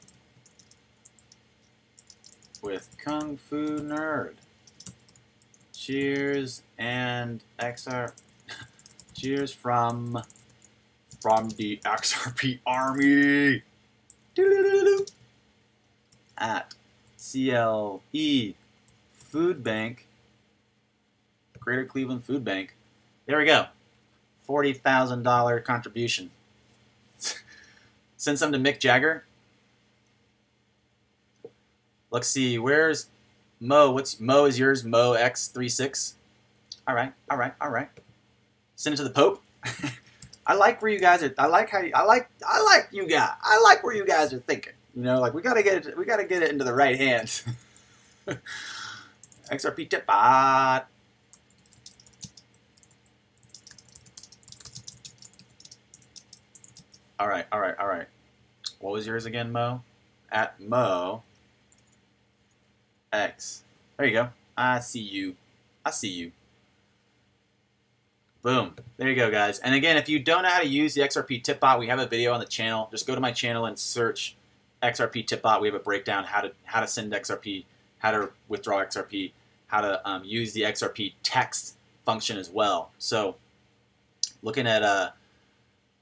with Kung Fu Nerd. Cheers and cheers from the XRP army. At CLE Food Bank, Greater Cleveland Food Bank. There we go. $40,000 contribution. Send some to Mick Jagger. Let's see. Where's Mo? Mo is yours? Mo X36. All right. All right. All right. Send it to the Pope. I like where you guys are. I like you guys. I like where you guys are thinking. You know, like we gotta get it into the right hands. XRP tip bot. All right, all right, all right. What was yours again, Mo? At Mo X. There you go. I see you. I see you. Boom. There you go, guys. And again, if you don't know how to use the XRP tip bot, we have a video on the channel. Just go to my channel and search XRP tip bot. We have a breakdown how to send XRP, how to withdraw XRP, how to use the XRP text function as well. So looking at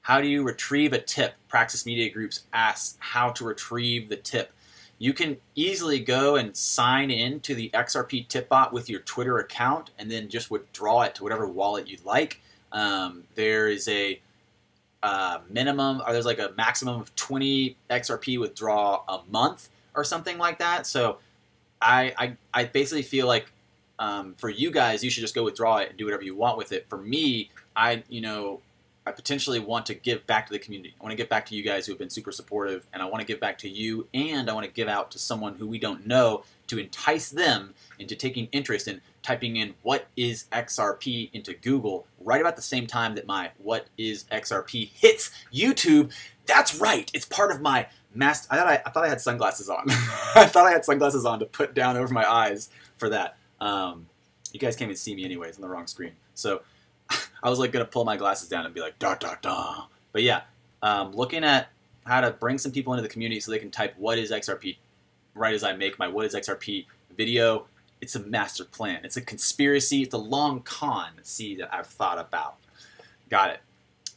how do you retrieve a tip? Praxis Media Groups asks how to retrieve the tip. You can easily go and sign in to the XRP tip bot with your Twitter account and then just withdraw it to whatever wallet you'd like. There is a minimum, or there's like a maximum of 20 XRP withdraw a month or something like that. So I basically feel like for you guys, you should just go withdraw it and do whatever you want with it. For me, I potentially want to give back to the community. I want to give back to you guys who have been super supportive, and I want to give back to you, and I want to give out to someone who we don't know to entice them into taking interest in typing in what is XRP into Google right about the same time that my what is XRP hits YouTube. That's right. It's part of my master. I thought I had sunglasses on. I thought I had sunglasses on to put down over my eyes for that. You guys can't even see me anyways on the wrong screen. So I was like going to pull my glasses down and be like, da, da, da. But yeah, looking at how to bring some people into the community so they can type what is XRP right as I make my what is XRP video. It's a master plan. It's a conspiracy. It's a long con, see, that I've thought about. Got it.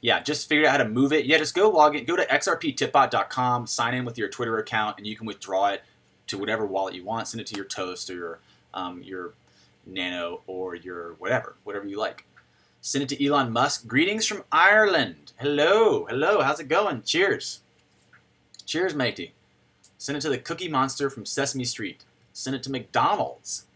Yeah, just figured out how to move it. Yeah, just go log in. Go to xrptipbot.com, sign in with your Twitter account, and you can withdraw it to whatever wallet you want. Send it to your Toast or your Nano or your whatever you like. Send it to Elon Musk. Greetings from Ireland. Hello. Hello. How's it going? Cheers. Cheers, matey. Send it to the Cookie Monster from Sesame Street. Send it to McDonald's.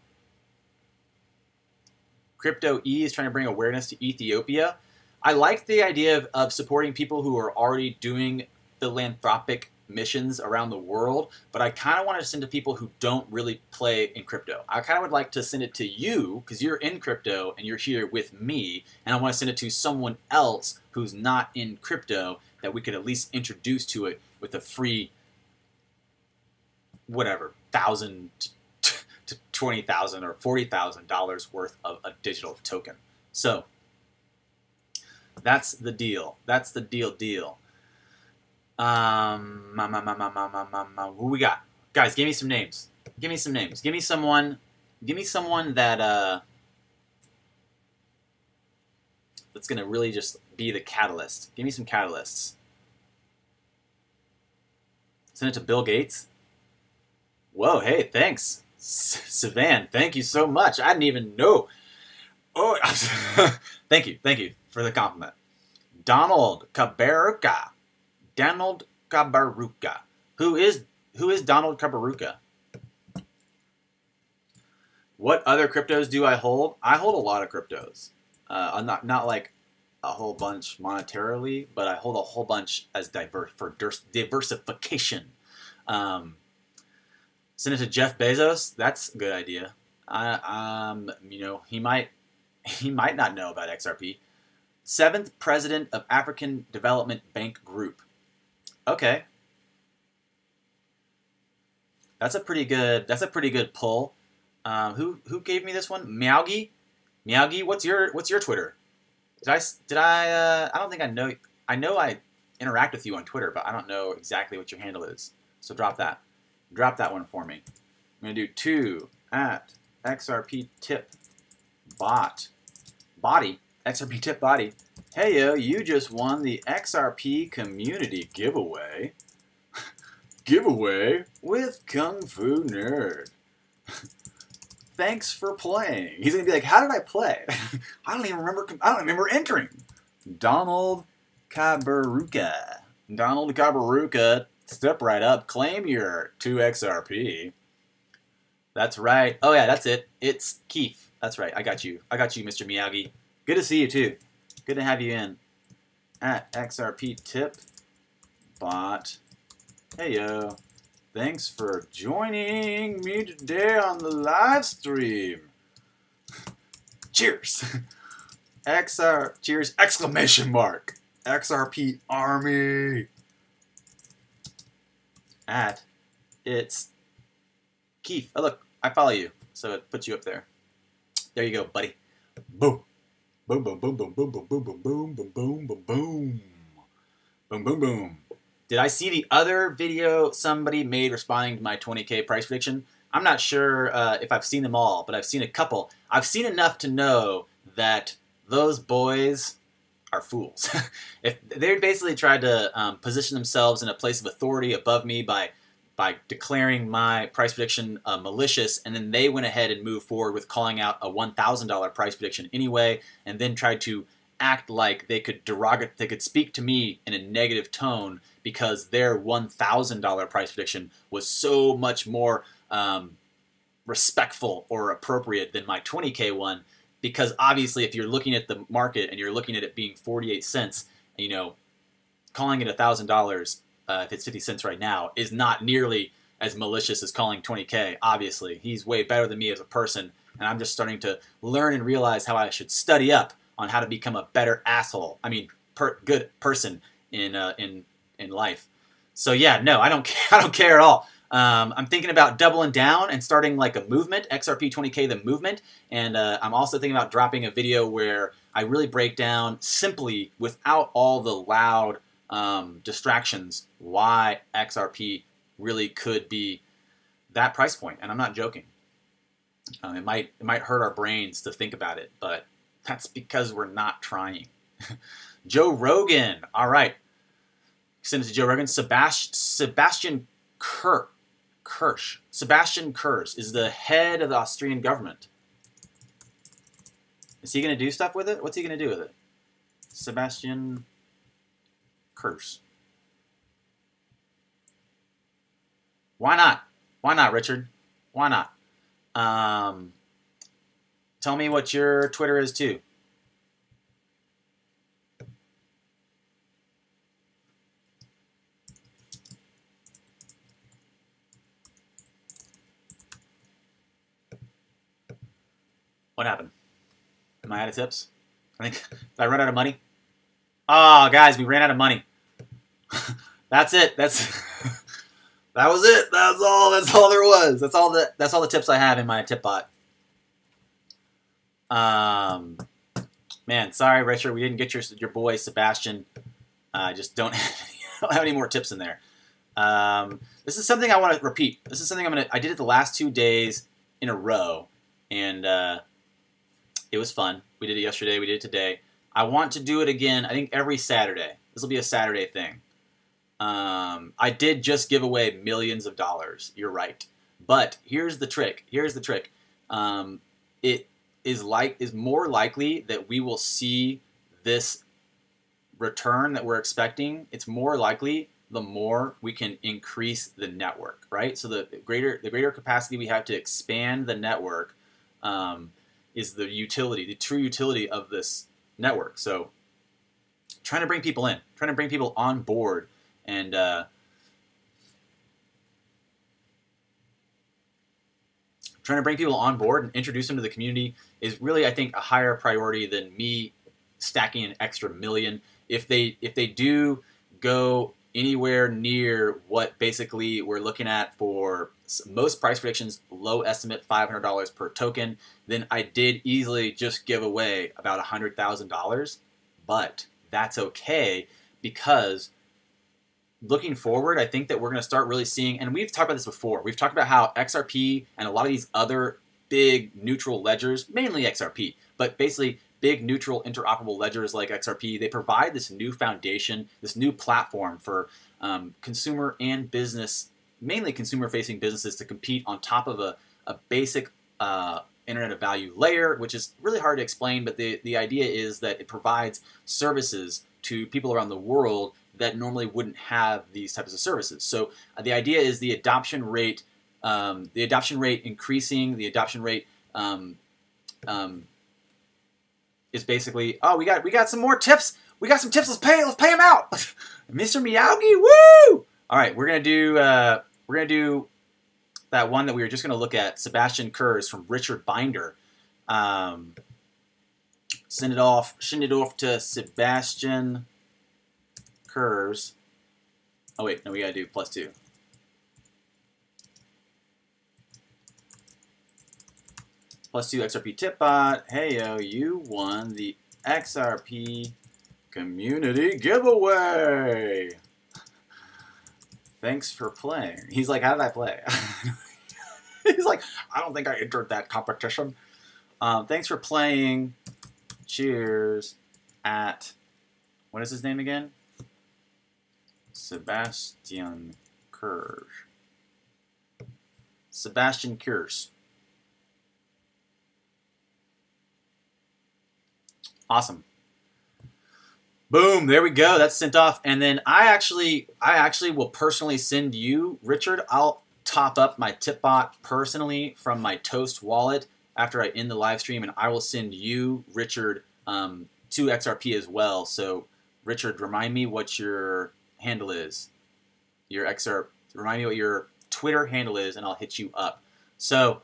Crypto E is trying to bring awareness to Ethiopia. I like the idea of supporting people who are already doing philanthropic missions around the world, but I kind of want to send to people who don't really play in crypto. I kind of would like to send it to you because you're in crypto and you're here with me, and I want to send it to someone else who's not in crypto that we could at least introduce to it with a free, whatever, $1,000 to $20,000 or $40,000 worth of a digital token. So that's the deal. That's the deal. Who we got? Guys, give me some names. Give me some names. Give me someone that that's gonna really just be the catalyst. Give me some catalysts. Send it to Bill Gates. Whoa, hey, thanks. Savan, thank you so much. I didn't even know. Oh, thank you for the compliment. Donald Kaberuka. Donald Kaberuka. Who is Donald Kaberuka? What other cryptos do I hold? I hold a lot of cryptos. I'm not like a whole bunch monetarily, but I hold a whole bunch as diversification. Send it to Jeff Bezos. That's a good idea. You know, he might not know about XRP. 7th president of African Development Bank Group. Okay, that's a pretty good pull. Who gave me this one? Meowgi. What's your Twitter? I don't think I know. I know I interact with you on Twitter, but I don't know exactly what your handle is. So drop that. Drop that one for me. I'm gonna do 2 at XRP tip body. XRP tip body. Hey yo, you just won the XRP community giveaway. Giveaway with Kung Fu Nerd. Thanks for playing. He's gonna be like, how did I play? I don't even remember entering. Donald Kaberuka. Donald Kaberuka, step right up. Claim your 2XRP. That's right. Oh yeah, that's it. It's Keith. That's right. I got you. Mr. Miyagi. Good to see you too. Good to have you in. At XRP tip bot. Hey yo. Thanks for joining me today on the live stream. Cheers. Cheers, exclamation mark. XRP Army. At it's Keith. Oh look, I follow you. So it puts you up there. There you go, buddy. Boom. Boom, boom, boom, boom, boom, boom, boom, boom, boom, boom, boom, boom, boom. Boom, boom, boom. Did I see the other video somebody made responding to my 20K price prediction? I'm not sure if I've seen them all, but I've seen a couple. I've seen enough to know that those boys are fools. If they basically tried to position themselves in a place of authority above me by declaring my price prediction malicious, and then they went ahead and moved forward with calling out a $1,000 price prediction anyway, and then tried to act like they could speak to me in a negative tone because their $1,000 price prediction was so much more respectful or appropriate than my 20K one. Because obviously, if you're looking at the market and you're looking at it being 48 cents, you know, calling it $1,000 if it's 50 cents right now is not nearly as malicious as calling 20K. Obviously, he's way better than me as a person, and I'm just starting to learn and realize how I should study up on how to become a better asshole. I mean, good person in life. So yeah, no, I don't care at all. I'm thinking about doubling down and starting like a movement, XRP 20K, the movement. And I'm also thinking about dropping a video where I really break down simply, without all the loud distractions, why XRP really could be that price point. And I'm not joking. It might hurt our brains to think about it, but that's because we're not trying. Joe Rogan. All right. Send it to Joe Rogan. Sebastian Kurz. Sebastian Kurz is the head of the Austrian government. Is he going to do stuff with it? What's he going to do with it? Sebastian Kurz. Why not? Why not, Richard? Why not? Tell me what your Twitter is too. What happened? Am I out of tips? I think, did I run out of money? Oh, guys, we ran out of money. That's it. That was it. That's all there was. That's all the tips I have in my tip bot. Man, sorry, Richard, we didn't get your boy Sebastian. Just don't have any more tips in there. This is something I want to repeat. This is something I did it the last 2 days in a row, and it was fun. We did it yesterday. We did it today. I want to do it again. I think every Saturday. This will be a Saturday thing. I did just give away millions of dollars. You're right, but here's the trick. Here's the trick. It is more likely that we will see this return that we're expecting. It's more likely the more we can increase the network, right? So the greater capacity we have to expand the network is the utility, the true utility of this network. So trying to bring people in, trying to bring people on board, and trying to bring people on board and introduce them to the community is really, I think, a higher priority than me stacking an extra million. If they do go anywhere near what basically we're looking at for most price predictions, low estimate $500 per token, then I did easily just give away about $100,000. But that's okay, because looking forward, I think that we're going to start really seeing, and we've talked about this before, we've talked about how XRP and a lot of these other big neutral ledgers, mainly XRP, but basically big neutral interoperable ledgers like XRP, they provide this new foundation, this new platform for consumer and business, mainly consumer-facing businesses, to compete on top of a basic Internet of Value layer, which is really hard to explain, but the idea is that it provides services to people around the world that normally wouldn't have these types of services. So the idea is the adoption rate increasing, the adoption rate is basically, oh, we got some more tips. We got some tips. Let's pay them out. Mr. Miyagi, woo! All right, we're gonna do that one that we were just gonna look at. Sebastian Kurz from Richard Binder. Send it off to Sebastian Kurz. Oh wait, no, we gotta do +2. +2 XRP tip bot. Hey yo, you won the XRP community giveaway. Thanks for playing. He's like, how did I play? He's like, I don't think I entered that competition. Thanks for playing. Cheers at, what is his name again? Sebastian Kurz. Sebastian Kurz. Awesome. Boom, there we go. That's sent off. And then I actually will personally send you, Richard, I'll top up my tip bot personally from my Toast wallet after I end the live stream, and I will send you, Richard, 2 XRP as well. So, Richard, remind me what your handle is. Remind me what your Twitter handle is, and I'll hit you up. So,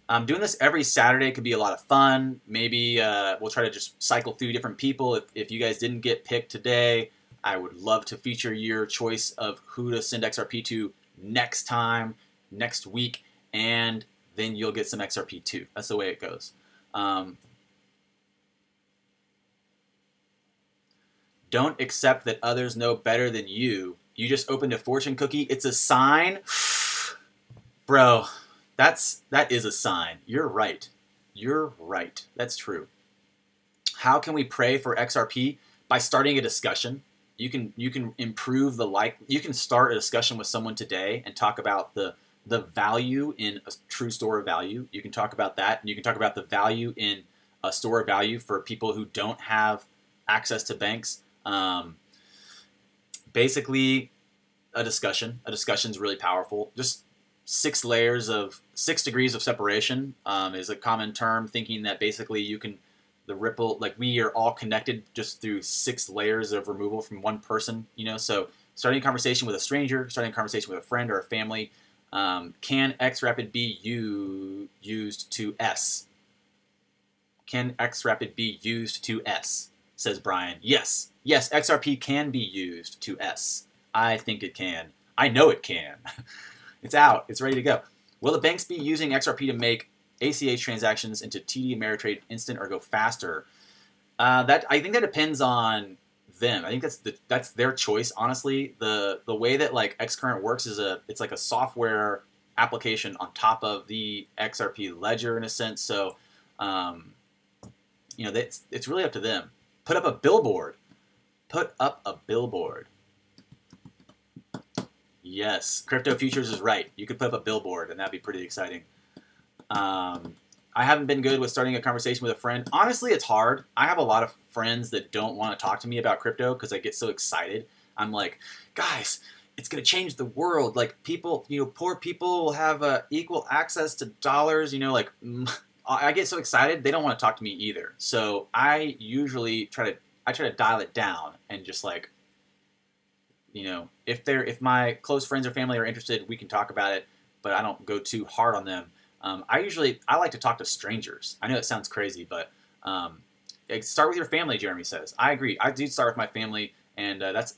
I'm doing this every Saturday. It could be a lot of fun. Maybe we'll try to just cycle through different people. If you guys didn't get picked today, I would love to feature your choice of who to send XRP to next time, next week, and then you'll get some XRP too. That's the way it goes. Don't accept that others know better than you. You just opened a fortune cookie. It's a sign. Bro, that is a sign. You're right. You're right. That's true. How can we pray for XRP? By starting a discussion. You can improve you can start a discussion with someone today and talk about the value in a true store of value. You can talk about that, and you can talk about the value in a store of value for people who don't have access to banks. Basically, a discussion. A discussion is really powerful. Just 6 degrees of separation is a common term, thinking that basically the ripple, like we are all connected just through 6 layers of removal from one person, so starting a conversation with a stranger, starting a conversation with a friend or a family. Can XRapid be used to S? Can XRapid be used to S? Says Brian. Yes. Yes, XRP can be used to S. I think it can. I know it can. It's out. It's ready to go. Will the banks be using XRP to make ACH transactions into TD Ameritrade instant or go faster? I think that depends on them. I think that's their choice. Honestly, the way that like Xcurrent works is it's like a software application on top of the XRP ledger in a sense. So, you know, it's really up to them. Put up a billboard. Put up a billboard. Yes, Crypto Futures is right. You could put up a billboard, and that'd be pretty exciting. I haven't been good with starting a conversation with a friend. Honestly, it's hard. I have a lot of friends that don't want to talk to me about crypto because I get so excited. I'm like, guys, it's going to change the world. Like people, you know, poor people will have equal access to dollars. You know, like I get so excited. They don't want to talk to me either. So I usually try to dial it down and just like, you know, if my close friends or family are interested, we can talk about it, but I don't go too hard on them. I like to talk to strangers. I know it sounds crazy, but start with your family, Jeremy says. I agree. I do start with my family, and that's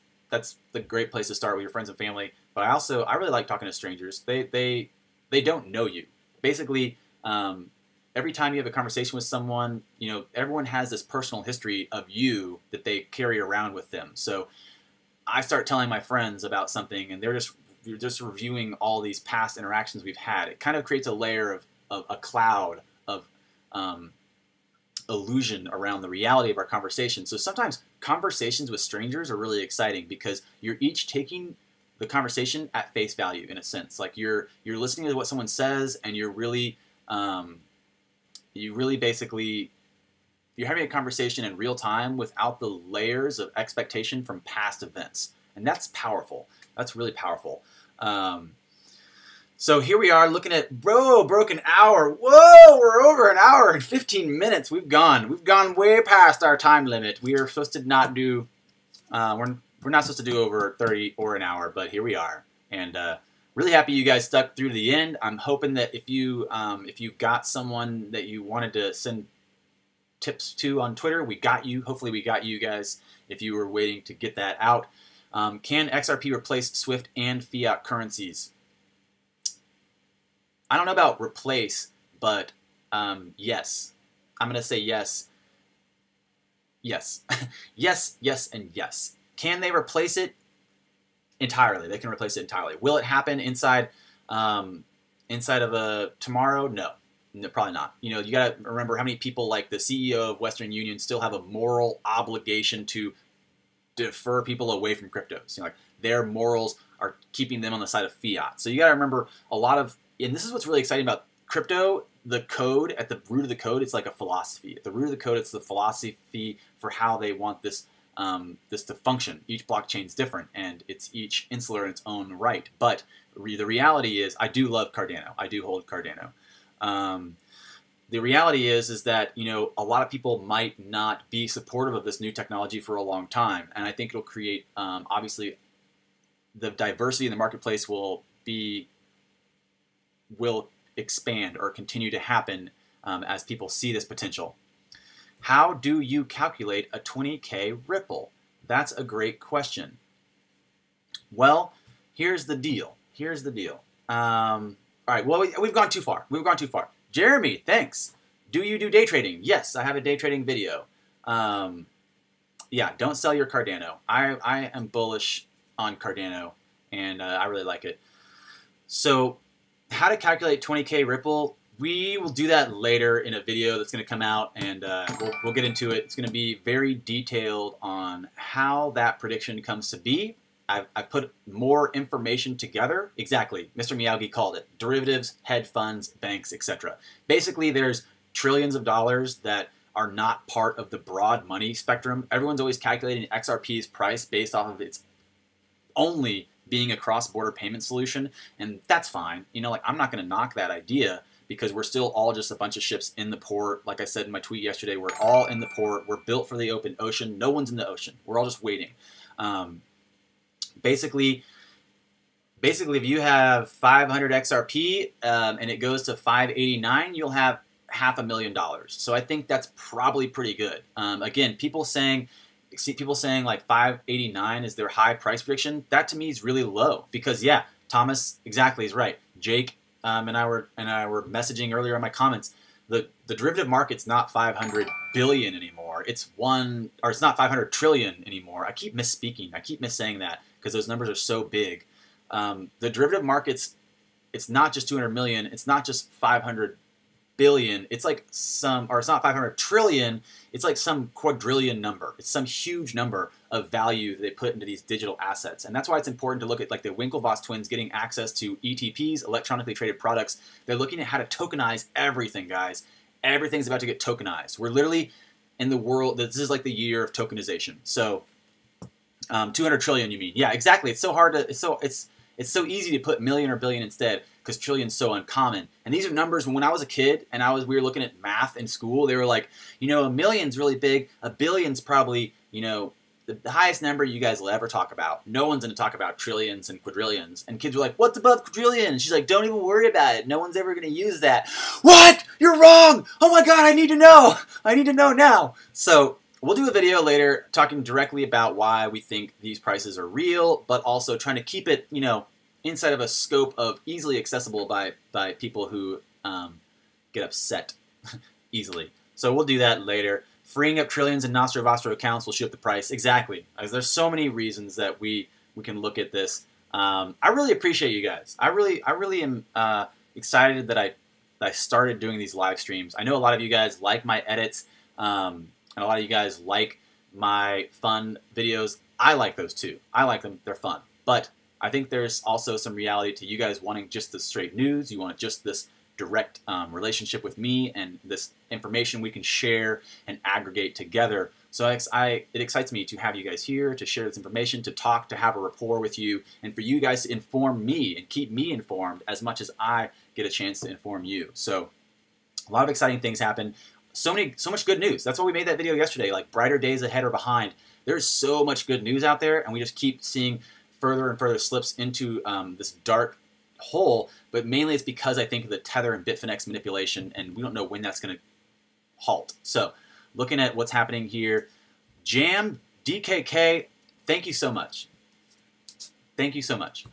the great place to start with your friends and family. But I really like talking to strangers. They don't know you. Basically, every time you have a conversation with someone, you know, everyone has this personal history of you that they carry around with them. So I start telling my friends about something, and they're just reviewing all these past interactions we've had. It kind of creates a layer of a cloud of illusion around the reality of our conversation. So sometimes conversations with strangers are really exciting because you're each taking the conversation at face value in a sense. Like you're listening to what someone says, and you're really basically you're having a conversation in real time without the layers of expectation from past events. And that's powerful. That's really powerful. So here we are looking at, broke an hour. Whoa, we're over an hour and 15 minutes. We've gone way past our time limit. We are supposed to not do, we're not supposed to do over 30 or an hour, but here we are. And really happy you guys stuck through to the end. I'm hoping that if you got someone that you wanted to send tips to on Twitter, we got you. Hopefully we got you guys if you were waiting to get that out. Can XRP replace SWIFT and fiat currencies? I don't know about replace, but yes. I'm going to say yes. Yes. Yes, yes, and yes. Can they replace it? Entirely. They can replace it entirely. Will it happen inside of a tomorrow? No. No, probably not. You know, you got to remember how many people like the CEO of Western Union still have a moral obligation to defer people away from cryptos. You know, like their morals are keeping them on the side of fiat. So you got to remember a lot of, and this is what's really exciting about crypto, the code, at the root of the code, it's like a philosophy. At the root of the code, it's the philosophy for how they want this this to function. Each blockchain is different, and it's each insular in its own right. But the reality is, I do love Cardano. I do hold Cardano. The reality is that, you know, a lot of people might not be supportive of this new technology for a long time, and I think it'll create, obviously, the diversity in the marketplace will expand or continue to happen as people see this potential. How do you calculate a 20K ripple? That's a great question. Well, here's the deal. All right, well, we've gone too far. Jeremy, thanks. Do you do day trading? Yes, I have a day trading video. Yeah, don't sell your Cardano. I am bullish on Cardano, and I really like it. So how to calculate 20K ripple, we will do that later in a video that's going to come out, and we'll get into it. It's going to be very detailed on how that prediction comes to be. I've put more information together. Exactly. Mr. Miyagi called it. Derivatives, hedge funds, banks, etc. Basically, there's trillions of dollars that are not part of the broad money spectrum. Everyone's always calculating XRP's price based off of its only being a cross-border payment solution, and that's fine. You know, like, I'm not going to knock that idea because we're still all just a bunch of ships in the port. Like I said in my tweet yesterday, we're all in the port. We're built for the open ocean. No one's in the ocean. We're all just waiting. Basically, if you have 500 XRP and it goes to 589, you'll have $500,000. So I think that's probably pretty good. Again, people saying like 589 is their high price prediction. That to me is really low because yeah, Thomas exactly is right. Jake and I were messaging earlier in my comments. The derivative market's not 500 billion anymore. It's not 500 trillion anymore. I keep misspeaking. I keep missaying that because those numbers are so big. The derivative markets, it's not just 200 million. It's not just 500 billion. It's like it's not 500 trillion. It's like some quadrillion number. It's some huge number of value they put into these digital assets. And that's why it's important to look at like the Winklevoss twins getting access to ETPs, electronically traded products. They're looking at how to tokenize everything, guys. Everything's about to get tokenized. We're literally in the world, this is like the year of tokenization. So 200 trillion, you mean? Yeah, exactly. It's so hard to, it's so easy to put million or billion instead because trillion's so uncommon. And these are numbers when I was a kid and we were looking at math in school, they were like, you know, a million's really big. A billion's probably, you know, the highest number you guys will ever talk about. No one's going to talk about trillions and quadrillions. And kids were like, what's above quadrillion? And she's like, don't even worry about it. No one's ever going to use that. What? You're wrong. Oh my God, I need to know. I need to know now. So we'll do a video later talking directly about why we think these prices are real, but also trying to keep it, you know, inside of a scope of easily accessible by people who get upset easily. So we'll do that later. Freeing up trillions in Nostro Vostro accounts will shoot up the price. Exactly. There's so many reasons that we can look at this. I really appreciate you guys. I really am excited that I started doing these live streams. I know a lot of you guys like my edits, and a lot of you guys like my fun videos. I like those too. I like them. They're fun. But I think there's also some reality to you guys wanting just the straight news. You want just this direct relationship with me and this information we can share and aggregate together. So it excites me to have you guys here, to share this information, to talk, to have a rapport with you, and for you guys to inform me and keep me informed as much as I get a chance to inform you. So a lot of exciting things happen. So much good news. That's why we made that video yesterday, like brighter days ahead or behind. There's so much good news out there, and we just keep seeing further and further slips into this dark hole, but mainly it's because I think of the Tether and Bitfinex manipulation, and we don't know when that's going to halt. So looking at what's happening here, Jam, DKK, thank you so much. Thank you so much.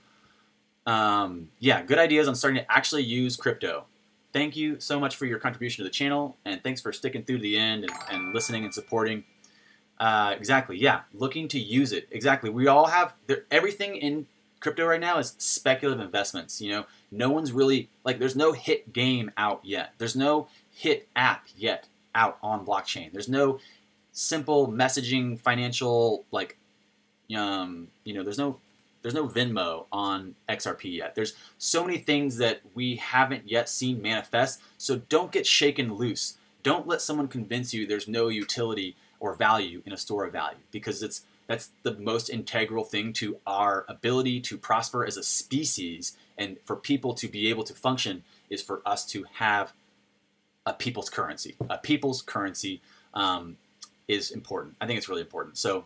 Yeah, good ideas on starting to actually use crypto. Thank you so much for your contribution to the channel, and thanks for sticking through to the end and listening and supporting. Exactly, yeah, looking to use it. Exactly, we all have, everything in crypto right now is speculative investments. You know, no one's really, like, there's no hit game out yet. There's no hit app yet out on blockchain. There's no simple messaging financial, like, you know, there's no Venmo on XRP yet. There's so many things that we haven't yet seen manifest, so don't get shaken loose. Don't let someone convince you there's no utility or value in a store of value, because that's the most integral thing to our ability to prosper as a species, and for people to be able to function is for us to have a people's currency. A people's currency is important. I think it's really important. So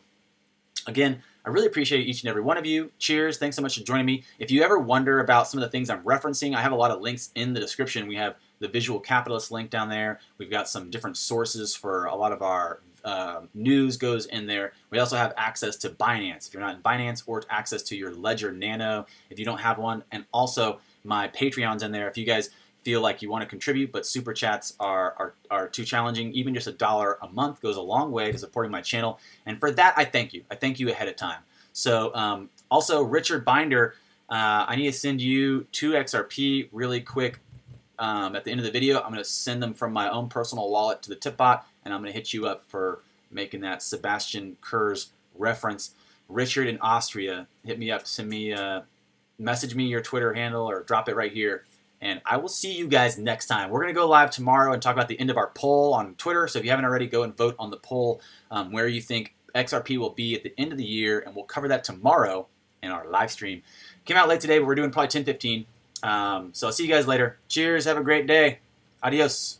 again, I really appreciate each and every one of you. Cheers. Thanks so much for joining me. If you ever wonder about some of the things I'm referencing, I have a lot of links in the description. We have the Visual Capitalist link down there. We've got some different sources for a lot of our news goes in there. We also have access to Binance if you're not in Binance, or access to your Ledger Nano if you don't have one. And also my Patreon's in there if you guys feel like you want to contribute, but super chats are too challenging. Even just $1 a month goes a long way to supporting my channel. And for that, I thank you. I thank you ahead of time. So also, Richard Binder, I need to send you 2 XRP really quick at the end of the video. I'm going to send them from my own personal wallet to the tip bot, and I'm going to hit you up for making that Sebastian Kurz reference. Richard in Austria, hit me up, send me, message me your Twitter handle or drop it right here. And I will see you guys next time. We're going to go live tomorrow and talk about the end of our poll on Twitter. So if you haven't already, go and vote on the poll where you think XRP will be at the end of the year. And we'll cover that tomorrow in our live stream. Came out late today, but we're doing probably 10:15. So I'll see you guys later. Cheers. Have a great day. Adios.